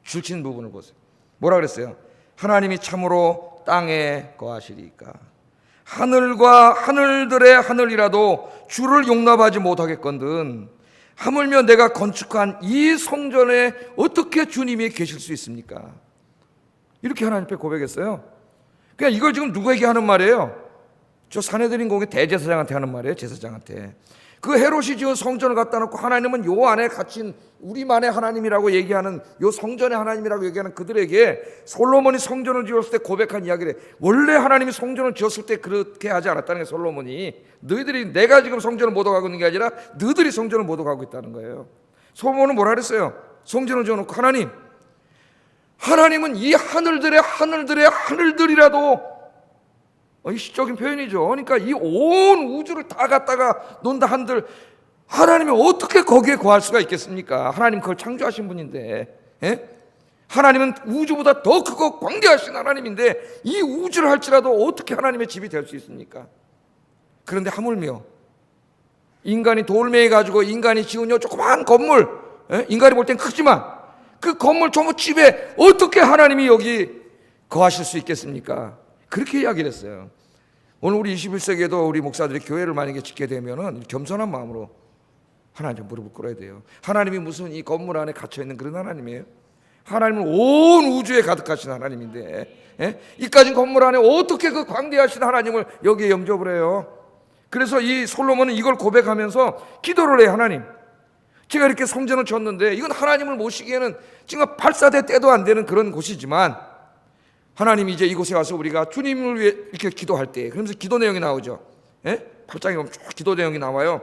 줄친 부분을 보세요. 뭐라 그랬어요? 하나님이 참으로 땅에 거하시리까 하늘과 하늘들의 하늘이라도 주를 용납하지 못하겠건든 하물며 내가 건축한 이 성전에 어떻게 주님이 계실 수 있습니까? 이렇게 하나님 앞에 고백했어요. 그냥 이걸 지금 누구에게 하는 말이에요? 저 산헤드린 공의 대제사장한테 하는 말이에요. 제사장한테. 그 헤롯이 지은 성전을 갖다 놓고 하나님은 요 안에 갇힌 우리만의 하나님이라고 얘기하는, 요 성전의 하나님이라고 얘기하는 그들에게 솔로몬이 성전을 지었을 때 고백한 이야기를 해. 원래 하나님이 성전을 지었을 때 그렇게 하지 않았다는 게 솔로몬이. 너희들이, 내가 지금 성전을 못 오가고 있는 게 아니라 너희들이 성전을 못 오가고 있다는 거예요. 솔로몬은 뭐라 그랬어요? 성전을 지어놓고 하나님은 이 하늘들의 하늘들이라도, 이 시적인 표현이죠. 그러니까 이 온 우주를 다 갖다가 논다 한들 하나님이 어떻게 거기에 거할 수가 있겠습니까? 하나님 그걸 창조하신 분인데, 하나님은 우주보다 더 크고 광대하신 하나님인데 이 우주를 할지라도 어떻게 하나님의 집이 될 수 있습니까? 그런데 하물며 인간이 돌멩이 가지고 인간이 지은 요 조그만 건물, 인간이 볼 땐 크지만 그 건물 전부 집에 어떻게 하나님이 여기 거하실 수 있겠습니까? 그렇게 이야기를 했어요. 오늘 우리 21세기에도 우리 목사들이 교회를 만약에 짓게 되면은 겸손한 마음으로 하나님 무릎을 꿇어야 돼요. 하나님이 무슨 이 건물 안에 갇혀 있는 그런 하나님이에요? 하나님은 온 우주에 가득하신 하나님인데, 이까진 건물 안에 어떻게 그 광대하신 하나님을 여기에 영접을 해요? 그래서 이 솔로몬은 이걸 고백하면서 기도를 해요. 하나님, 제가 이렇게 성전을 졌는데 이건 하나님을 모시기에는 지금 발사대 때도 안 되는 그런 곳이지만 하나님이 이제 이곳에 와서 우리가 주님을 위해 이렇게 기도할 때, 그러면서 기도 내용이 나오죠. 8장에 보면 쭉 기도 내용이 나와요.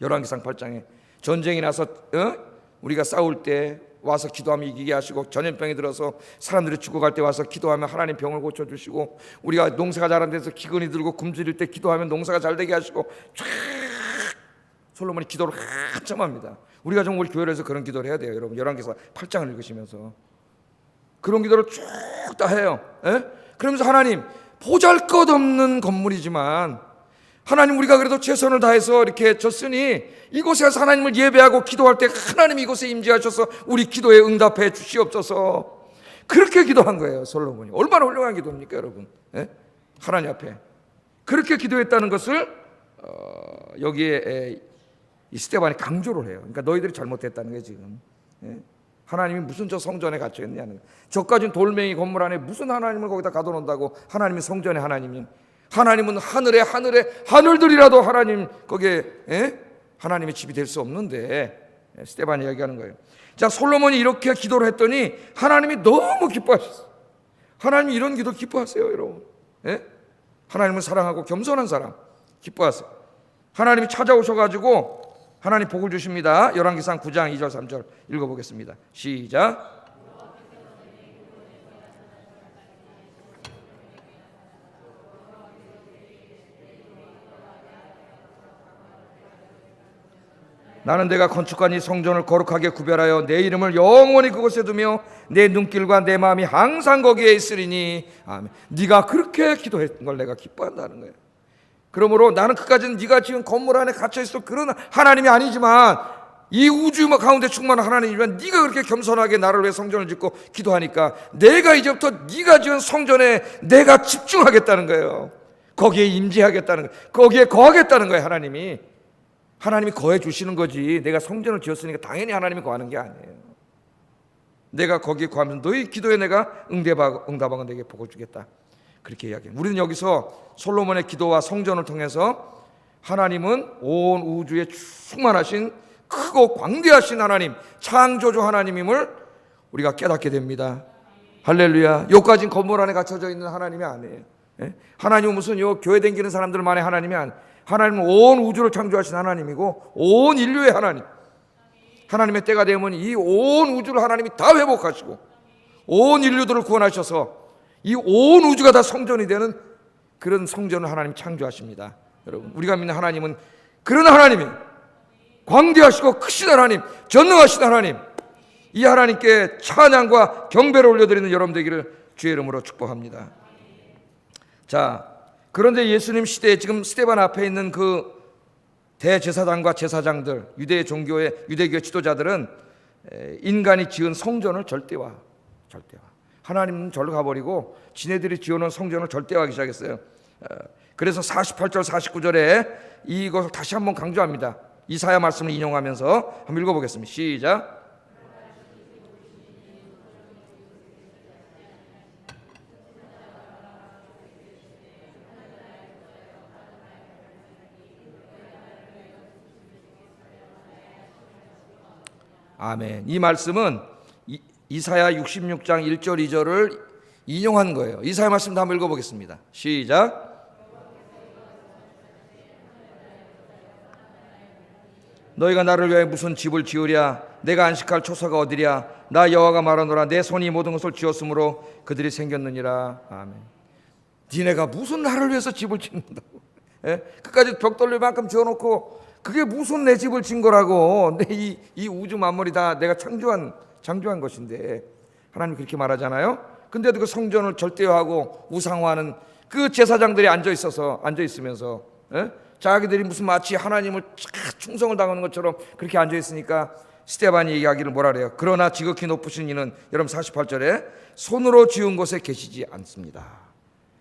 열왕기상 8장에 전쟁이 나서 우리가 싸울 때 와서 기도하면 이기게 하시고, 전염병이 들어서 사람들이 죽어갈 때 와서 기도하면 하나님 병을 고쳐주시고, 우리가 농사가 잘 안 돼서 기근이 들고 굶주릴 때 기도하면 농사가 잘 되게 하시고, 쫙 솔로몬이 기도를 한참 합니다. 우리가 좀 우리 교회에서 그런 기도를 해야 돼요. 여러분 열왕기상 8장을 읽으시면서 그런 기도를 쭉 다 해요. 그러면서 하나님, 보잘것없는 건물이지만 하나님, 우리가 그래도 최선을 다해서 이렇게 졌으니 이곳에 가서 하나님을 예배하고 기도할 때 하나님 이곳에 임재하셔서 우리 기도에 응답해 주시옵소서. 그렇게 기도한 거예요. 솔로몬이 얼마나 훌륭한 기도입니까 여러분. 하나님 앞에 그렇게 기도했다는 것을 여기에 이 스데반이 강조를 해요. 그러니까 너희들이 잘못했다는 거예요 지금. 하나님이 무슨 저 성전에 갇혀 있냐는, 저까진 돌멩이 건물 안에 무슨 하나님을 거기다 가둬놓는다고. 하나님이 성전의 하나님인, 하나님은 하늘들이라도 하나님 거기에 하나님의 집이 될 수 없는데, 스데반이 이야기하는 거예요. 자, 솔로몬이 이렇게 기도를 했더니 하나님이 너무 기뻐하셨어요. 하나님이 이런 기도 기뻐하세요 여러분. 하나님을 사랑하고 겸손한 사람 기뻐하세요. 하나님이 찾아오셔가지고 하나님 복을 주십니다. 열왕기상 9장 2절 3절 읽어보겠습니다. 시작. 나는 내가 건축한 이 성전을 거룩하게 구별하여 내 이름을 영원히 그곳에 두며 내 눈길과 내 마음이 항상 거기에 있으리니. 아멘. 네가 그렇게 기도했던 걸 내가 기뻐한다는 거예요. 그러므로 나는 그까지는 네가 지금 건물 안에 갇혀있어 그런 하나님이 아니지만, 이 우주 가운데 충만한 하나님이지만 네가 그렇게 겸손하게 나를 위해 성전을 짓고 기도하니까 내가 이제부터 네가 지은 성전에 내가 집중하겠다는 거예요. 거기에 임재하겠다는 거예요. 거기에 거하겠다는 거예요. 하나님이 거해 주시는 거지. 내가 성전을 지었으니까 당연히 하나님이 거하는 게 아니에요. 내가 거기에 거하면서 너희 기도에 내가 응답하고 내게 복을 주겠다. 그렇게 이야기해요. 우리는 여기서 솔로몬의 기도와 성전을 통해서 하나님은 온 우주에 충만하신 크고 광대하신 하나님, 창조주 하나님임을 우리가 깨닫게 됩니다. 할렐루야. 여기까지는 건물 안에 갇혀져 있는 하나님이 아니에요. 하나님은 무슨 요 교회 다니는 사람들만의 하나님이 아니에요. 하나님은 온 우주를 창조하신 하나님이고 온 인류의 하나님. 하나님의 때가 되면 이 온 우주를 하나님이 다 회복하시고 온 인류들을 구원하셔서 이 온 우주가 다 성전이 되는 그런 성전을 하나님 창조하십니다. 여러분, 우리가 믿는 하나님은 그런 하나님이에요. 광대하시고 크신 하나님, 전능하신 하나님. 이 하나님께 찬양과 경배를 올려드리는 여러분 되기를 주의 이름으로 축복합니다. 자, 그런데 예수님 시대에 지금 스데반 앞에 있는 그 대제사장과 제사장들, 유대교의 지도자들은 인간이 지은 성전을 절대화. 하나님은 절로 가버리고 지네들이 지어놓은 성전을 절대화하기 시작했어요. 그래서 48절 49절에 이것을 다시 한번 강조합니다. 이사야 말씀을 인용하면서 한번 읽어보겠습니다. 시작. 아멘. 이 말씀은 이사야 66장 1절 2절을 인용한 거예요. 이사야 말씀도 한번 읽어보겠습니다. 시작. 너희가 나를 위하여 무슨 집을 지으랴? 내가 안식할 초소가 어디랴? 나 여호와가 말하노라. 내 손이 모든 것을 지었으므로 그들이 생겼느니라. 아멘. 니네가 무슨 나를 위해서 집을 짓는다고? 끝까지 벽 돌릴 만큼 지어놓고 그게 무슨 내 집을 진 거라고? 이 우주 만물이 다 내가 창조한 것인데. 하나님 그렇게 말하잖아요. 근데도 그 성전을 절대화하고 우상화하는 그 제사장들이 앉아 있으면서 자기들이 무슨 마치 하나님을 충성을 당하는 것처럼 그렇게 앉아 있으니까 스데반이 얘기하기를 뭐라 그래요? 그러나 지극히 높으신 이는, 여러분 48절에 손으로 지은 곳에 계시지 않습니다.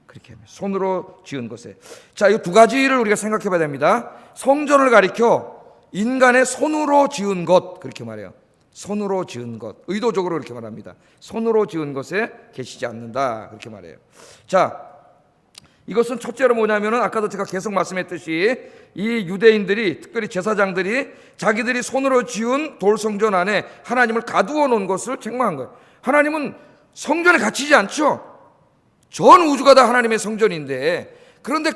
그렇게 합니다. 손으로 지은 곳에. 자, 이 두 가지를 우리가 생각해 봐야 됩니다. 성전을 가리켜 인간의 손으로 지은 것, 그렇게 말해요. 손으로 지은 것, 의도적으로 그렇게 말합니다. 손으로 지은 것에 계시지 않는다, 그렇게 말해요. 자, 이것은 첫째로 뭐냐면은 아까도 제가 계속 말씀했듯이 이 유대인들이, 특별히 제사장들이 자기들이 손으로 지은 돌성전 안에 하나님을 가두어 놓은 것을 책망한 거예요. 하나님은 성전에 갇히지 않죠. 전 우주가 다 하나님의 성전인데, 그런데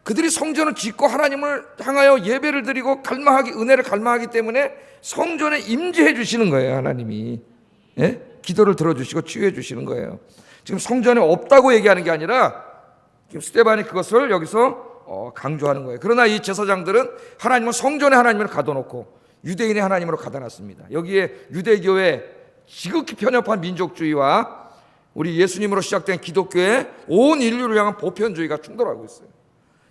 그들이 성전을 짓고 하나님을 향하여 예배를 드리고 은혜를 갈망하기 때문에 성전에 임재해 주시는 거예요. 하나님이 기도를 들어주시고 치유해 주시는 거예요. 지금 성전에 없다고 얘기하는 게 아니라 지금 스데반이 그것을 여기서 강조하는 거예요. 그러나 이 제사장들은 하나님은 성전에 하나님을 가둬놓고 유대인의 하나님으로 가둬놨습니다. 여기에 유대교의 지극히 편협한 민족주의와 우리 예수님으로 시작된 기독교의 온 인류를 향한 보편주의가 충돌하고 있어요.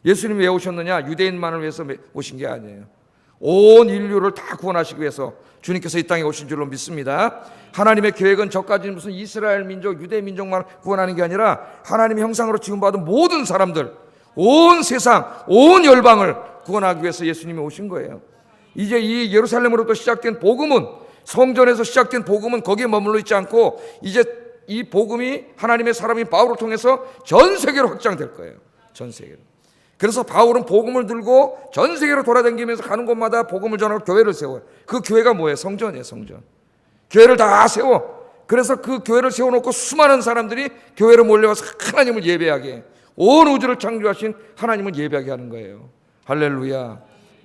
예수님이 왜 오셨느냐? 유대인만을 위해서 오신 게 아니에요. 온 인류를 다 구원하시기 위해서 주님께서 이 땅에 오신 줄로 믿습니다. 하나님의 계획은 저까지 무슨 이스라엘 민족, 유대 민족만 구원하는 게 아니라 하나님의 형상으로 지음받은 모든 사람들, 온 세상, 온 열방을 구원하기 위해서 예수님이 오신 거예요. 이제 이 예루살렘으로부터 시작된 복음은, 성전에서 시작된 복음은 거기에 머물러 있지 않고 이제 이 복음이 하나님의 사람인 바울을 통해서 전 세계로 확장될 거예요. 전 세계로. 그래서 바울은 복음을 들고 전 세계로 돌아다니면서 가는 곳마다 복음을 전하고 교회를 세워요. 그 교회가 뭐예요? 성전이에요. 성전. 교회를 다 세워. 그래서 그 교회를 세워놓고 수많은 사람들이 교회로 몰려와서 하나님을 예배하게, 온 우주를 창조하신 하나님을 예배하게 하는 거예요. 할렐루야.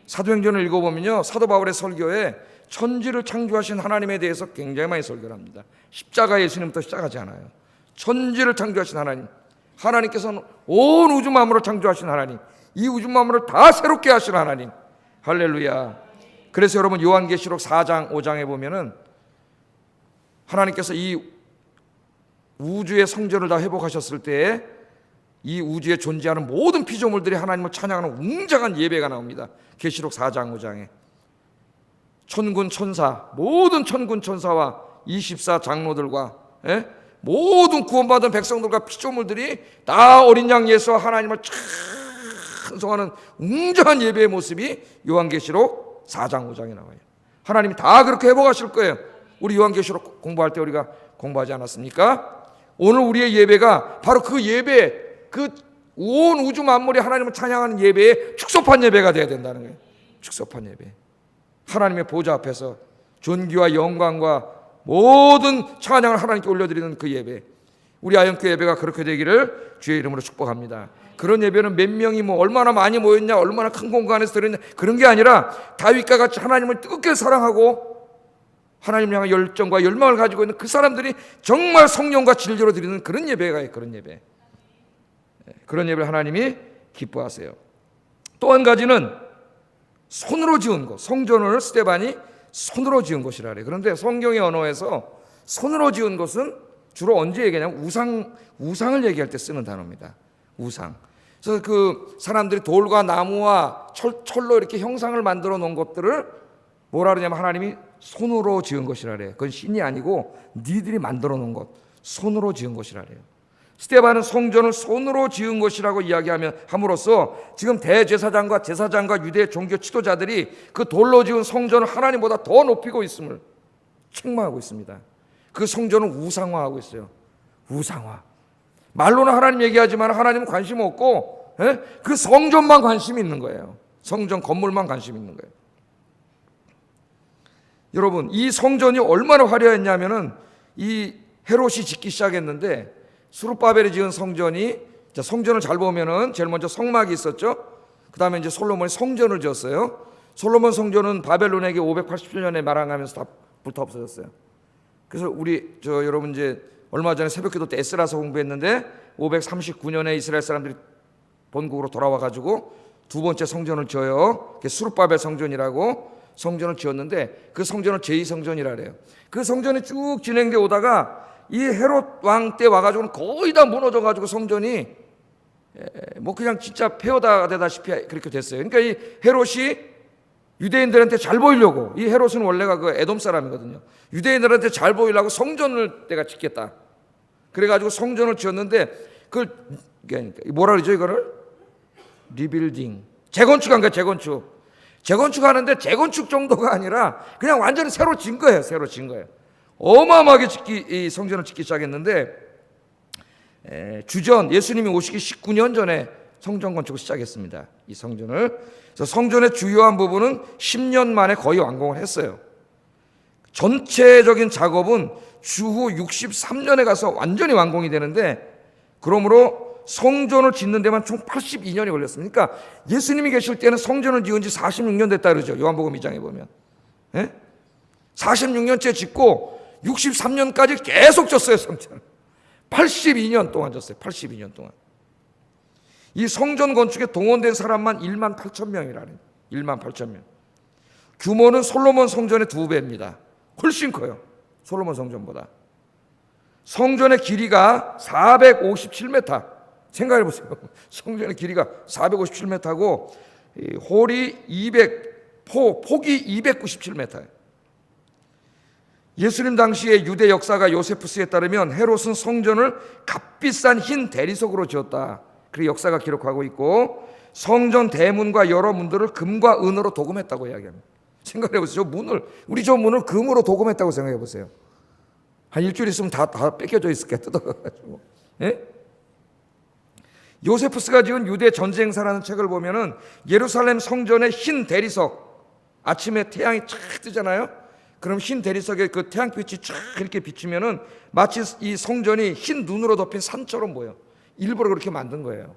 사도행전을 읽어보면요, 사도 바울의 설교에 천지를 창조하신 하나님에 대해서 굉장히 많이 설교를 합니다. 십자가 예수님부터 시작하지 않아요. 천지를 창조하신 하나님, 하나님께서는 온 우주 만물을 창조하신 하나님, 이 우주 만물을 다 새롭게 하신 하나님. 할렐루야. 그래서 여러분 요한계시록 4장 5장에 보면은 하나님께서 이 우주의 성전을 다 회복하셨을 때 이 우주에 존재하는 모든 피조물들이 하나님을 찬양하는 웅장한 예배가 나옵니다. 계시록 4장 5장에 천군 천사, 모든 천군 천사와 24 장로들과 모든 구원받은 백성들과 피조물들이 다 어린 양 예수와 하나님을 찬송하는 웅장한 예배의 모습이 요한계시록 4장 5장에 나와요. 하나님이 다 그렇게 회복하실 거예요. 우리 요한계시록 공부할 때 우리가 공부하지 않았습니까? 오늘 우리의 예배가 바로 그 예배, 그 온 우주 만물이 하나님을 찬양하는 예배의 축소판 예배가 되어야 된다는 거예요. 축소판 예배. 하나님의 보좌 앞에서 존귀와 영광과 모든 찬양을 하나님께 올려드리는 그 예배, 우리 아영교회 예배가 그렇게 되기를 주의 이름으로 축복합니다. 그런 예배는 몇 명이 얼마나 많이 모였냐, 얼마나 큰 공간에서 드렸냐, 그런 게 아니라 다윗과 같이 하나님을 뜨겁게 사랑하고 하나님 향한 열정과 열망을 가지고 있는 그 사람들이 정말 성령과 진리로 드리는 그런 예배가, 그런 예배, 그런 예배를 하나님이 기뻐하세요. 또 한 가지는 손으로 지은 것, 성전을 스데반이 손으로 지은 것이라 그래요. 그런데 성경의 언어에서 손으로 지은 것은 주로 언제 얘기하냐면 우상을 얘기할 때 쓰는 단어입니다. 우상. 그래서 그 사람들이 돌과 나무와 철로 이렇게 형상을 만들어 놓은 것들을 뭐라 그러냐면 하나님이 손으로 지은 것이라 그래요. 그건 신이 아니고 니들이 만들어 놓은 것, 손으로 지은 것이라 그래요. 스데반은 성전을 손으로 지은 것이라고 함으로써 지금 대제사장과 제사장과 유대 종교 지도자들이 그 돌로 지은 성전을 하나님보다 더 높이고 있음을 책망하고 있습니다. 그 성전을 우상화하고 있어요. 우상화. 말로는 하나님 얘기하지만 하나님은 관심 없고 그 성전만 관심이 있는 거예요. 성전 건물만 관심이 있는 거예요. 여러분, 이 성전이 얼마나 화려했냐면은 이 헤롯이 짓기 시작했는데 스룹바벨이 지은 성전을 잘 보면은 제일 먼저 성막이 있었죠. 그 다음에 이제 솔로몬이 성전을 지었어요. 솔로몬 성전은 바벨론에게 580년에 말아가면서 다 불타 없어졌어요. 그래서 여러분 이제 얼마 전에 새벽기도 때 에스라서 공부했는데 539년에 이스라엘 사람들이 본국으로 돌아와 가지고 두 번째 성전을 지어요. 그게 스룹바벨 성전이라고 성전을 지었는데 그 성전을 제2성전이라 그래요. 그 성전이 쭉 진행돼 오다가 이 헤롯 왕 때 와가지고는 거의 다 무너져가지고 성전이 그냥 진짜 폐허가 되다시피 그렇게 됐어요. 그러니까 이 헤롯이 유대인들한테 잘 보이려고, 이 헤롯은 원래가 그 에돔 사람이거든요. 유대인들한테 잘 보이려고 성전을 내가 짓겠다. 그래가지고 성전을 지었는데 그걸 뭐라 그러죠 이거를? 리빌딩. 재건축한 거야, 재건축. 재건축하는데 재건축 정도가 아니라 그냥 완전히 새로 진 거예요. 새로 진 거예요. 어마어마하게 이 성전을 짓기 시작했는데 주전 예수님이 오시기 19년 전에 성전 건축을 시작했습니다. 이 성전을. 그래서 성전의 주요한 부분은 10년 만에 거의 완공을 했어요. 전체적인 작업은 주후 63년에 가서 완전히 완공이 되는데 그러므로 성전을 짓는 데만 총 82년이 걸렸습니다. 그러니까 예수님이 계실 때는 성전을 지은 지 46년 됐다 그러죠. 요한복음 2장에 보면. 46년째 짓고 63년까지 계속 졌어요, 성전을. 82년 동안 졌어요. 82년 동안. 이 성전 건축에 동원된 사람만 1만 8천 명이라는. 1만 8천 명. 규모는 솔로몬 성전의 2배입니다. 훨씬 커요. 솔로몬 성전보다. 성전의 길이가 457m. 생각해 보세요. 성전의 길이가 457m고 홀이 폭이 297m예요. 예수님 당시의 유대 역사가 요세푸스에 따르면 헤롯은 성전을 값비싼 흰 대리석으로 지었다. 그 역사가 기록하고 있고 성전 대문과 여러 문들을 금과 은으로 도금했다고 이야기합니다. 생각해 보세요. 저 문을 금으로 도금했다고 생각해 보세요. 한 일주일 있으면 다 뺏겨져 있을 거야. 뜯어가지고. 요세푸스가 지은 유대 전쟁사라는 책을 보면은 예루살렘 성전의 흰 대리석, 아침에 태양이 쫙 뜨잖아요. 그럼 흰 대리석에 그 태양빛이 쫙 이렇게 비치면은 마치 이 성전이 흰 눈으로 덮인 산처럼 보여. 일부러 그렇게 만든 거예요.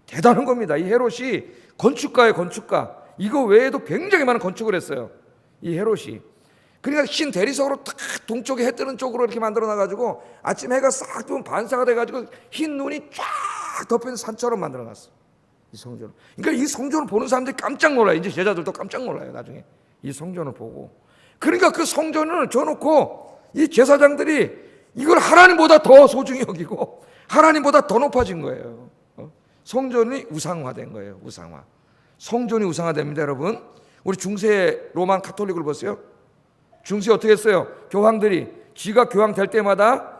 대단한 겁니다. 이 헤롯이 건축가예요, 건축가. 이거 외에도 굉장히 많은 건축을 했어요. 이 헤롯이. 그러니까 흰 대리석으로 딱 동쪽에 해 뜨는 쪽으로 이렇게 만들어 놔가지고 아침 해가 싹 뜨면 반사가 돼가지고 흰 눈이 쫙 덮인 산처럼 만들어 놨어. 이 성전을. 그러니까 이 성전을 보는 사람들이 깜짝 놀라요. 이제 제자들도 깜짝 놀라요. 나중에 이 성전을 보고. 그러니까 그 성전을 줘놓고 이 제사장들이 이걸 하나님보다 더 소중히 여기고 하나님보다 더 높아진 거예요. 성전이 우상화된 거예요. 우상화. 성전이 우상화됩니다, 여러분. 우리 중세 로만 카톨릭을 보세요. 중세 어떻게 했어요? 교황들이 지가 교황 될 때마다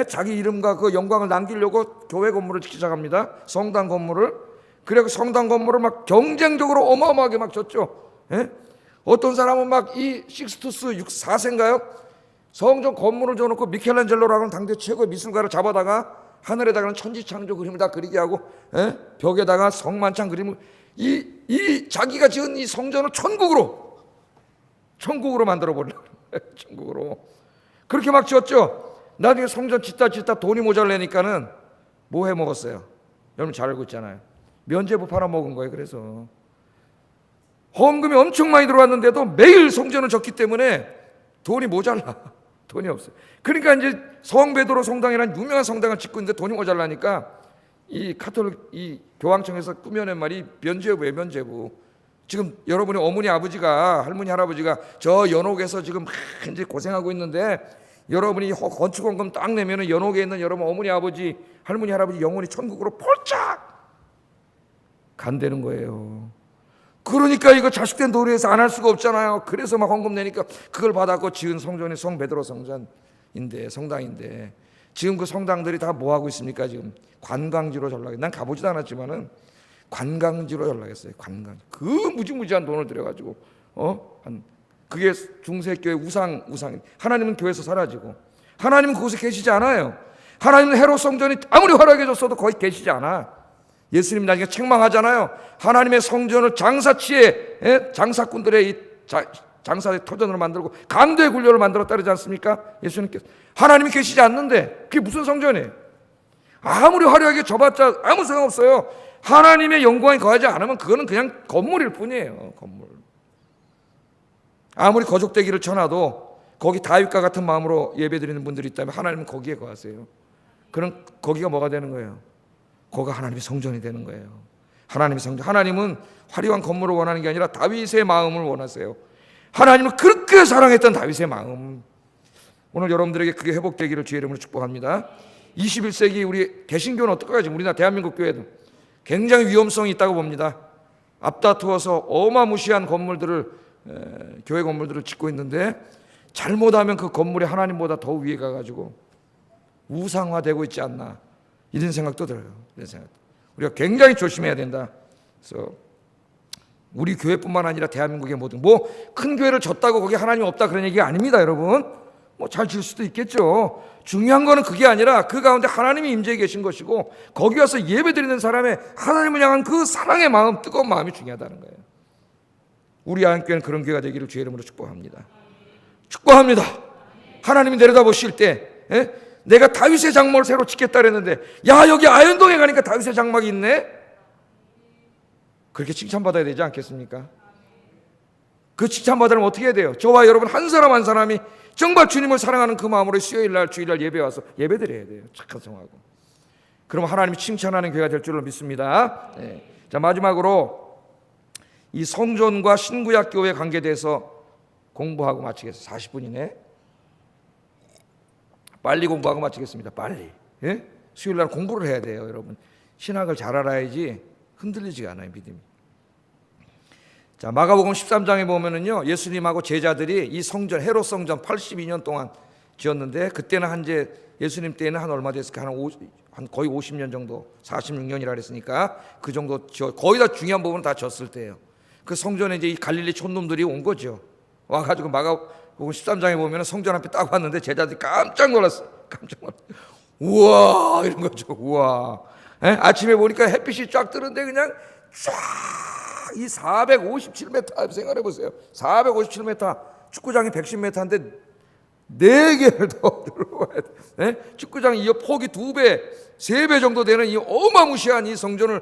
자기 이름과 그 영광을 남기려고 교회 건물을 짓기 시작합니다. 성당 건물을. 그리고 성당 건물을 막 경쟁적으로 어마어마하게 막 졌죠. 어떤 사람은 막 이 식스투스 4세인가요? 성전 건물을 줘놓고 미켈란젤로라는 당대 최고의 미술가를 잡아다가 하늘에다가는 천지창조 그림을 다 그리게 하고 벽에다가 성만찬 그림을 이 자기가 지은 이 성전을 천국으로 만들어 버리려고 천국으로 그렇게 막 지었죠. 나중에 성전 짓다 돈이 모자라니까는 뭐 해 먹었어요? 여러분 잘 알고 있잖아요. 면죄부 팔아먹은 거예요. 그래서 헌금이 엄청 많이 들어왔는데도 매일 성전을 졌기 때문에 돈이 모자라. 돈이 없어요. 그러니까 이제 성 베드로 성당이라는 유명한 성당을 짓고 있는데 돈이 모자라니까 이 카톨릭 이 교황청에서 꾸며낸 말이 면죄부예요. 면죄부. 지금 여러분의 어머니 아버지가 할머니 할아버지가 저 연옥에서 지금 이제 고생하고 있는데 여러분이 건축 헌금 딱 내면은 연옥에 있는 여러분 어머니 아버지 할머니 할아버지 영혼이 천국으로 폴짝 간다는 거예요. 그러니까 이거 자식된 도리에서 안 할 수가 없잖아요. 그래서 막 헌금 내니까 그걸 받았고 지은 성전이 성 베드로 성당인데 지금 그 성당들이 다 뭐 하고 있습니까? 지금 관광지로 전락해. 난 가보지도 않았지만은 관광지로 전락했어요. 관광. 그 무지무지한 돈을 들여가지고 그게 중세교회 우상. 하나님은 교회에서 사라지고 하나님은 그곳에 계시지 않아요. 하나님은 헤롯 성전이 아무리 활약해졌어도 거기 계시지 않아. 예수님 나중에 책망하잖아요. 하나님의 성전을 장사치에 장사꾼들의 이 장사의 터전으로 만들고 강도의 굴려를 만들었다 그러지 않습니까? 예수님께서 하나님이 계시지 않는데 그게 무슨 성전이에요? 아무리 화려하게 줘봤자 아무 소용 없어요. 하나님의 영광이 거하지 않으면 그거는 그냥 건물일 뿐이에요. 건물. 아무리 거족되기를 쳐놔도 거기 다윗과 같은 마음으로 예배드리는 분들이 있다면 하나님은 거기에 거하세요. 그럼 거기가 뭐가 되는 거예요? 거기가 하나님의 성전이 되는 거예요. 하나님의 성전. 하나님은 화려한 건물을 원하는 게 아니라 다윗의 마음을 원하세요. 하나님을 그렇게 사랑했던 다윗의 마음. 오늘 여러분들에게 그게 회복되기를 주의 이름으로 축복합니다. 21세기 우리 개신교는 어떨까요? 지금 우리나라 대한민국 교회도 굉장히 위험성이 있다고 봅니다. 앞다투어서 어마무시한 건물들을 교회 건물들을 짓고 있는데 잘못하면 그 건물이 하나님보다 더 위에 가가지고 우상화되고 있지 않나 이런 생각도 들어요. 이런 생각. 우리가 굉장히 조심해야 된다. 그래서 우리 교회뿐만 아니라 대한민국의 모든 큰 교회를 졌다고 거기 하나님 없다 그런 얘기가 아닙니다, 여러분. 잘 지을 수도 있겠죠. 중요한 거는 그게 아니라 그 가운데 하나님이 임재해 계신 것이고 거기 와서 예배드리는 사람의 하나님을 향한 그 사랑의 마음, 뜨거운 마음이 중요하다는 거예요. 우리 한교회는 그런 교회가 되기를 주의 이름으로 축복합니다. 축복합니다. 하나님이 내려다보실 때 내가 다윗의 장막을 새로 짓겠다 그랬는데 야 여기 아현동에 가니까 다윗의 장막이 있네. 그렇게 칭찬받아야 되지 않겠습니까? 그 칭찬받으려면 어떻게 해야 돼요? 저와 여러분 한 사람 한 사람이 정말 주님을 사랑하는 그 마음으로 수요일날 주일날 예배 와서 예배 드려야 돼요. 착하성하고. 그럼 하나님이 칭찬하는 교회가 될 줄로 믿습니다. 네. 자, 마지막으로 이 성전과 신구약 교회 관계에 대해서 공부하고 마치겠습니다. 40분이네. 빨리 공부하고 마치겠습니다. 빨리. 예? 수요일날 공부를 해야 돼요, 여러분. 신학을 잘 알아야지 흔들리지가 않아요, 믿음이. 자, 마가복음 13장에 보면은요, 예수님하고 제자들이 이 성전, 헤롯 성전 82년 동안 지었는데, 그때는 한제 예수님 때는 한 얼마 됐을까? 한 거의 50년 정도, 46년이라 그랬으니까 그 정도 거의 다 중요한 부분은 다 졌을 때예요. 그 성전에 이제 이 갈릴리 촌놈들이 온 거죠. 와가지고 마가복음 13장에 보면 성전 앞에 딱 왔는데 제자들이 깜짝 놀랐어. 깜짝 놀랐어. 우와 이런 거죠. 우와. 에? 아침에 보니까 햇빛이 쫙 뜨는데 그냥 쫙 이 457m 생각해 보세요. 457m 축구장이 110m인데 4개를 더 들어와야 돼. 축구장 이 폭이 2배, 3배 정도 되는 이 어마무시한 이 성전을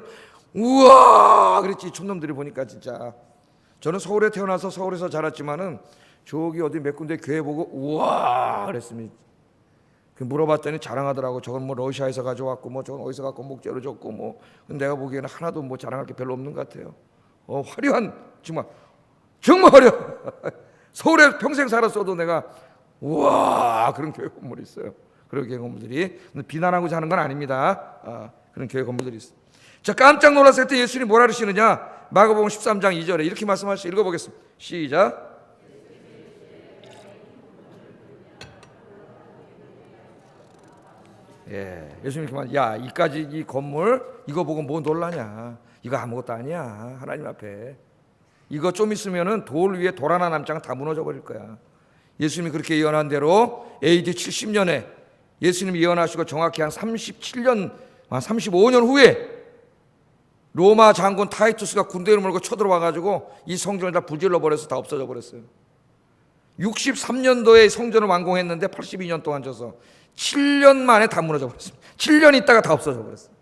우와 그랬지. 촌놈들이 보니까 진짜. 저는 서울에 태어나서 서울에서 자랐지만은 저기 어디 몇 군데 교회 보고 우와 그랬습니다. 물어봤더니 자랑하더라고. 저건 뭐 러시아에서 가져왔고 뭐 저건 어디서 갖고 목재로 줬고 뭐. 근데 내가 보기에는 하나도 뭐 자랑할 게 별로 없는 것 같아요. 화려한 정말 화려. 서울에 평생 살았어도 내가 우와 그런 교회 건물이 있어요. 그런 교회 건물들이 비난하고자 하는 건 아닙니다. 그런 교회 건물들이 있어요. 자, 깜짝 놀랐을 때 예수님이 뭐라 그러시느냐? 마가복음 13장 2절에 이렇게 말씀하시죠. 읽어보겠습니다. 시작. 예, 예수님이 그만 야 이까지 이 건물 이거 보고 뭐 놀라냐? 이거 아무것도 아니야. 하나님 앞에 이거 좀 있으면은 돌 위에 돌 하나 남지 않고 다 무너져 버릴 거야. 예수님이 그렇게 예언한 대로 AD 70년에 예수님이 예언하시고 정확히 한 35년 후에 로마 장군 타이투스가 군대를 몰고 쳐들어와 가지고 이 성전을 다 불질러 버려서 다 없어져 버렸어요. 63년도에 성전을 완공했는데 82년 동안 져서 7년 만에 다 무너져 버렸습니다. 7년 있다가 다 없어져 버렸어요.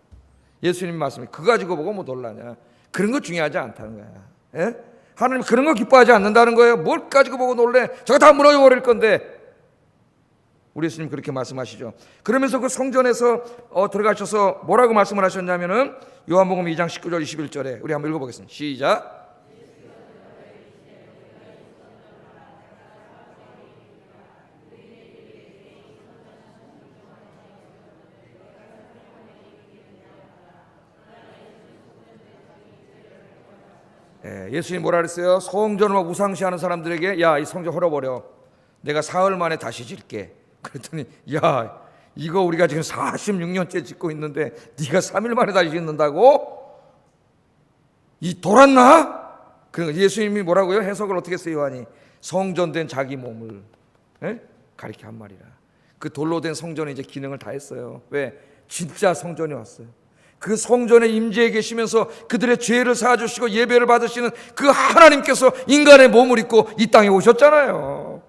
예수님 말씀이 그거 가지고 보고 뭐 놀라냐. 그런 거 중요하지 않다는 거야. 예? 하나님 그런 거 기뻐하지 않는다는 거예요. 뭘 가지고 보고 놀래. 저거 다 무너져 버릴 건데. 우리 예수님 그렇게 말씀하시죠. 그러면서 그 성전에서 들어가셔서 뭐라고 말씀을 하셨냐면은 요한복음 2장 19절 21절에 우리 한번 읽어보겠습니다. 시작. 예수님이 뭐라 그랬어요? 성전을 우상시하는 사람들에게 야 이 성전 헐어버려. 내가 사흘 만에 다시 짓게. 그랬더니 야 이거 우리가 지금 46년째 짓고 있는데 네가 3일 만에 다시 짓는다고? 이 돌았나? 그러니까 예수님이 뭐라고요? 해석을 어떻게 했어요? 요한이 성전된 자기 몸을 가리켜 한 말이라. 그 돌로 된 성전이 이제 기능을 다 했어요. 왜? 진짜 성전이 왔어요. 그 성전에 임재해 계시면서 그들의 죄를 사하주시고 예배를 받으시는 그 하나님께서 인간의 몸을 입고 이 땅에 오셨잖아요.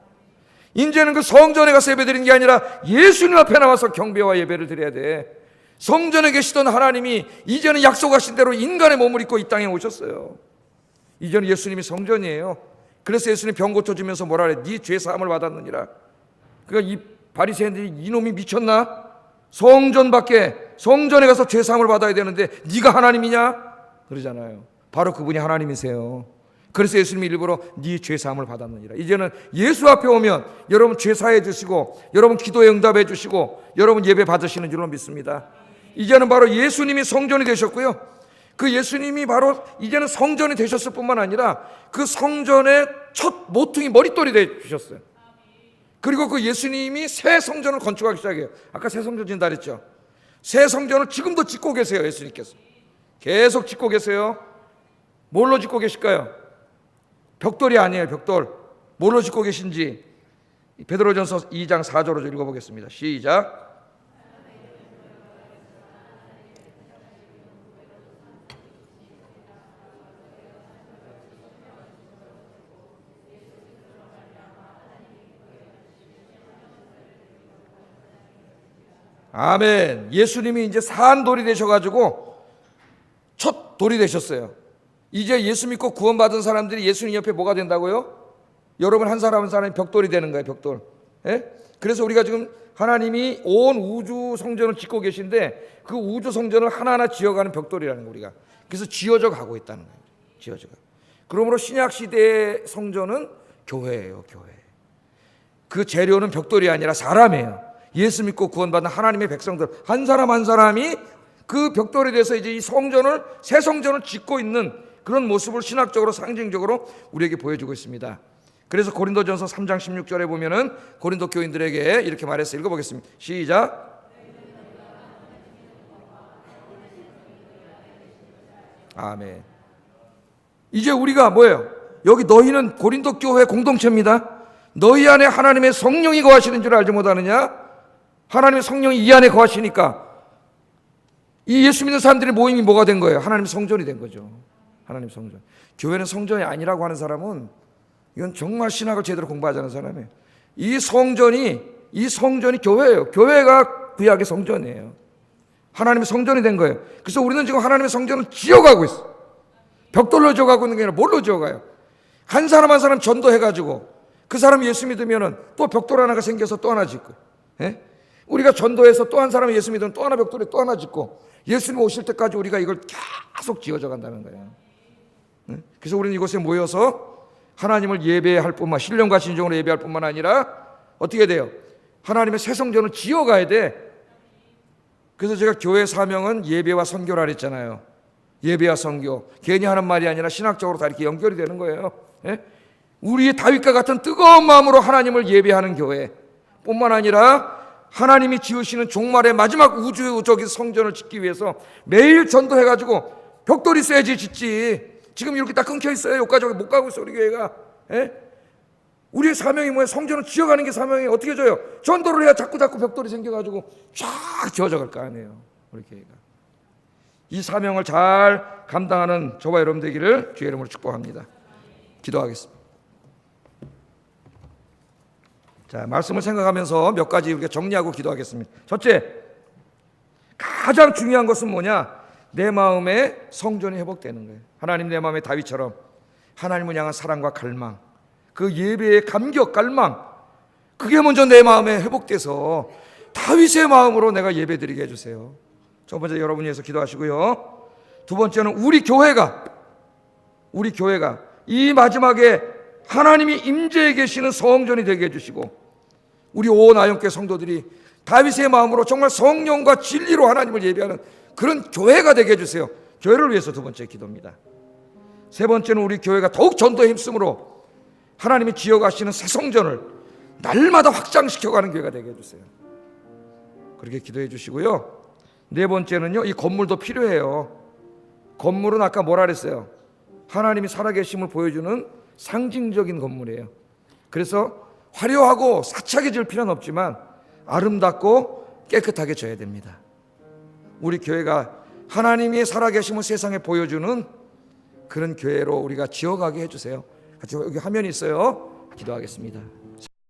이제는 그 성전에 가서 예배 드리는 게 아니라 예수님 앞에 나와서 경배와 예배를 드려야 돼. 성전에 계시던 하나님이 이제는 약속하신 대로 인간의 몸을 입고 이 땅에 오셨어요. 이제는 예수님이 성전이에요. 그래서 예수님 병 고쳐주면서 뭐라 그래? 네 죄 사함을 받았느니라. 그러니까 이 바리새인들이 이놈이 미쳤나? 성전에 가서 죄 사함을 받아야 되는데 네가 하나님이냐? 그러잖아요. 바로 그분이 하나님이세요. 그래서 예수님이 일부러 네 죄 사함을 받았느니라. 이제는 예수 앞에 오면 여러분 죄 사해 주시고 여러분 기도에 응답해 주시고 여러분 예배 받으시는 줄로 믿습니다. 이제는 바로 예수님이 성전이 되셨고요. 그 예수님이 바로 이제는 성전이 되셨을 뿐만 아니라 그 성전의 첫 모퉁이 머릿돌이 되 주셨어요. 그리고 그 예수님이 새 성전을 건축하기 시작해요. 아까 새 성전 진다 그랬죠. 새 성전을 지금도 짓고 계세요. 예수님께서 계속 짓고 계세요. 뭘로 짓고 계실까요? 벽돌이 아니에요. 벽돌. 뭘로 짓고 계신지 베드로전서 2장 4절로 읽어보겠습니다. 시작. 아멘. 예수님이 이제 산돌이 되셔가지고 첫 돌이 되셨어요. 이제 예수 믿고 구원받은 사람들이 예수님 옆에 뭐가 된다고요? 여러분 한 사람 한 사람이 벽돌이 되는 거예요. 벽돌. 예? 그래서 우리가 지금 하나님이 온 우주 성전을 짓고 계신데 그 우주 성전을 하나하나 지어가는 벽돌이라는 거 우리가. 그래서 지어져 가고 있다는 거예요. 지어져 가. 그러므로 신약 시대의 성전은 교회예요. 교회. 그 재료는 벽돌이 아니라 사람이에요. 예수 믿고 구원받은 하나님의 백성들 한 사람 한 사람이 그 벽돌에 대해서 이제 이 성전을 새 성전을 짓고 있는 그런 모습을 신학적으로 상징적으로 우리에게 보여주고 있습니다. 그래서 고린도전서 3장 16절에 보면은 고린도 교인들에게 이렇게 말했어요. 읽어보겠습니다. 시작. 아멘. 이제 우리가 뭐예요? 여기 너희는 고린도 교회 공동체입니다. 너희 안에 하나님의 성령이 거하시는 줄 알지 못하느냐? 하나님의 성령이 이 안에 거하시니까 이 예수 믿는 사람들의 모임이 뭐가 된 거예요? 하나님의 성전이 된 거죠. 하나님 성전. 교회는 성전이 아니라고 하는 사람은 이건 정말 신학을 제대로 공부하지 않은 사람이에요. 이 성전이 교회예요. 교회가 구약의 성전이에요. 하나님의 성전이 된 거예요. 그래서 우리는 지금 하나님의 성전을 지어가고 있어요. 벽돌로 지어가고 있는 게 아니라 뭘로 지어가요? 한 사람 한 사람 전도해가지고 그 사람이 예수 믿으면 또 벽돌 하나가 생겨서 또 하나 짓고, 예? 우리가 전도해서 또 한 사람이 예수 믿으면 또 하나 벽돌에 또 하나 짓고 예수님 오실 때까지 우리가 이걸 계속 지어져 간다는 거예요. 예? 그래서 우리는 이곳에 모여서 하나님을 예배할 뿐만, 신령과 진정으로 예배할 뿐만 아니라 어떻게 돼요? 하나님의 새 성전을 지어가야 돼. 그래서 제가 교회 사명은 예배와 선교라 그랬잖아요. 예배와 선교. 괜히 하는 말이 아니라 신학적으로 다 이렇게 연결이 되는 거예요. 예? 우리의 다윗과 같은 뜨거운 마음으로 하나님을 예배하는 교회 뿐만 아니라 하나님이 지으시는 종말의 마지막 우주적인 성전을 짓기 위해서 매일 전도해가지고 벽돌이 있어야지 짓지. 지금 이렇게 다 끊겨 있어요. 여기까지 못 가고 있어 우리 교회가. 예? 우리의 사명이 뭐예요? 성전을 지어가는 게 사명이에요. 어떻게 져요? 전도를 해야 자꾸 벽돌이 생겨가지고 쫙 지어져 갈 거 아니에요. 우리 교회가. 이 사명을 잘 감당하는 저와 여러분 되기를 주의 이름으로 축복합니다. 기도하겠습니다. 자, 말씀을 생각하면서 몇 가지 우리가 정리하고 기도하겠습니다. 첫째, 가장 중요한 것은 뭐냐? 내 마음의 성전이 회복되는 거예요. 하나님 내 마음의 다윗처럼 하나님을 향한 사랑과 갈망, 그 예배의 감격, 갈망, 그게 먼저 내 마음에 회복돼서 다윗의 마음으로 내가 예배드리게 해주세요. 첫 번째 여러분이 위해서 기도하시고요. 두 번째는 우리 교회가 이 마지막에 하나님이 임재해 계시는 성전이 되게 해주시고 우리 온 아영교회 성도들이 다윗의 마음으로 정말 성령과 진리로 하나님을 예배하는 그런 교회가 되게 해주세요. 교회를 위해서 두 번째 기도입니다. 세 번째는 우리 교회가 더욱 전도에 힘쓰므로 하나님이 지어가시는 새 성전을 날마다 확장시켜가는 교회가 되게 해주세요. 그렇게 기도해 주시고요. 네 번째는요, 이 건물도 필요해요. 건물은 아까 뭐라 그랬어요? 하나님이 살아계심을 보여주는 상징적인 건물이에요. 그래서 화려하고 사차게 질 필요는 없지만 아름답고 깨끗하게 져야 됩니다. 우리 교회가 하나님이 살아계심을 세상에 보여주는 그런 교회로 우리가 지어가게 해주세요. 같이 여기 화면이 있어요. 기도하겠습니다.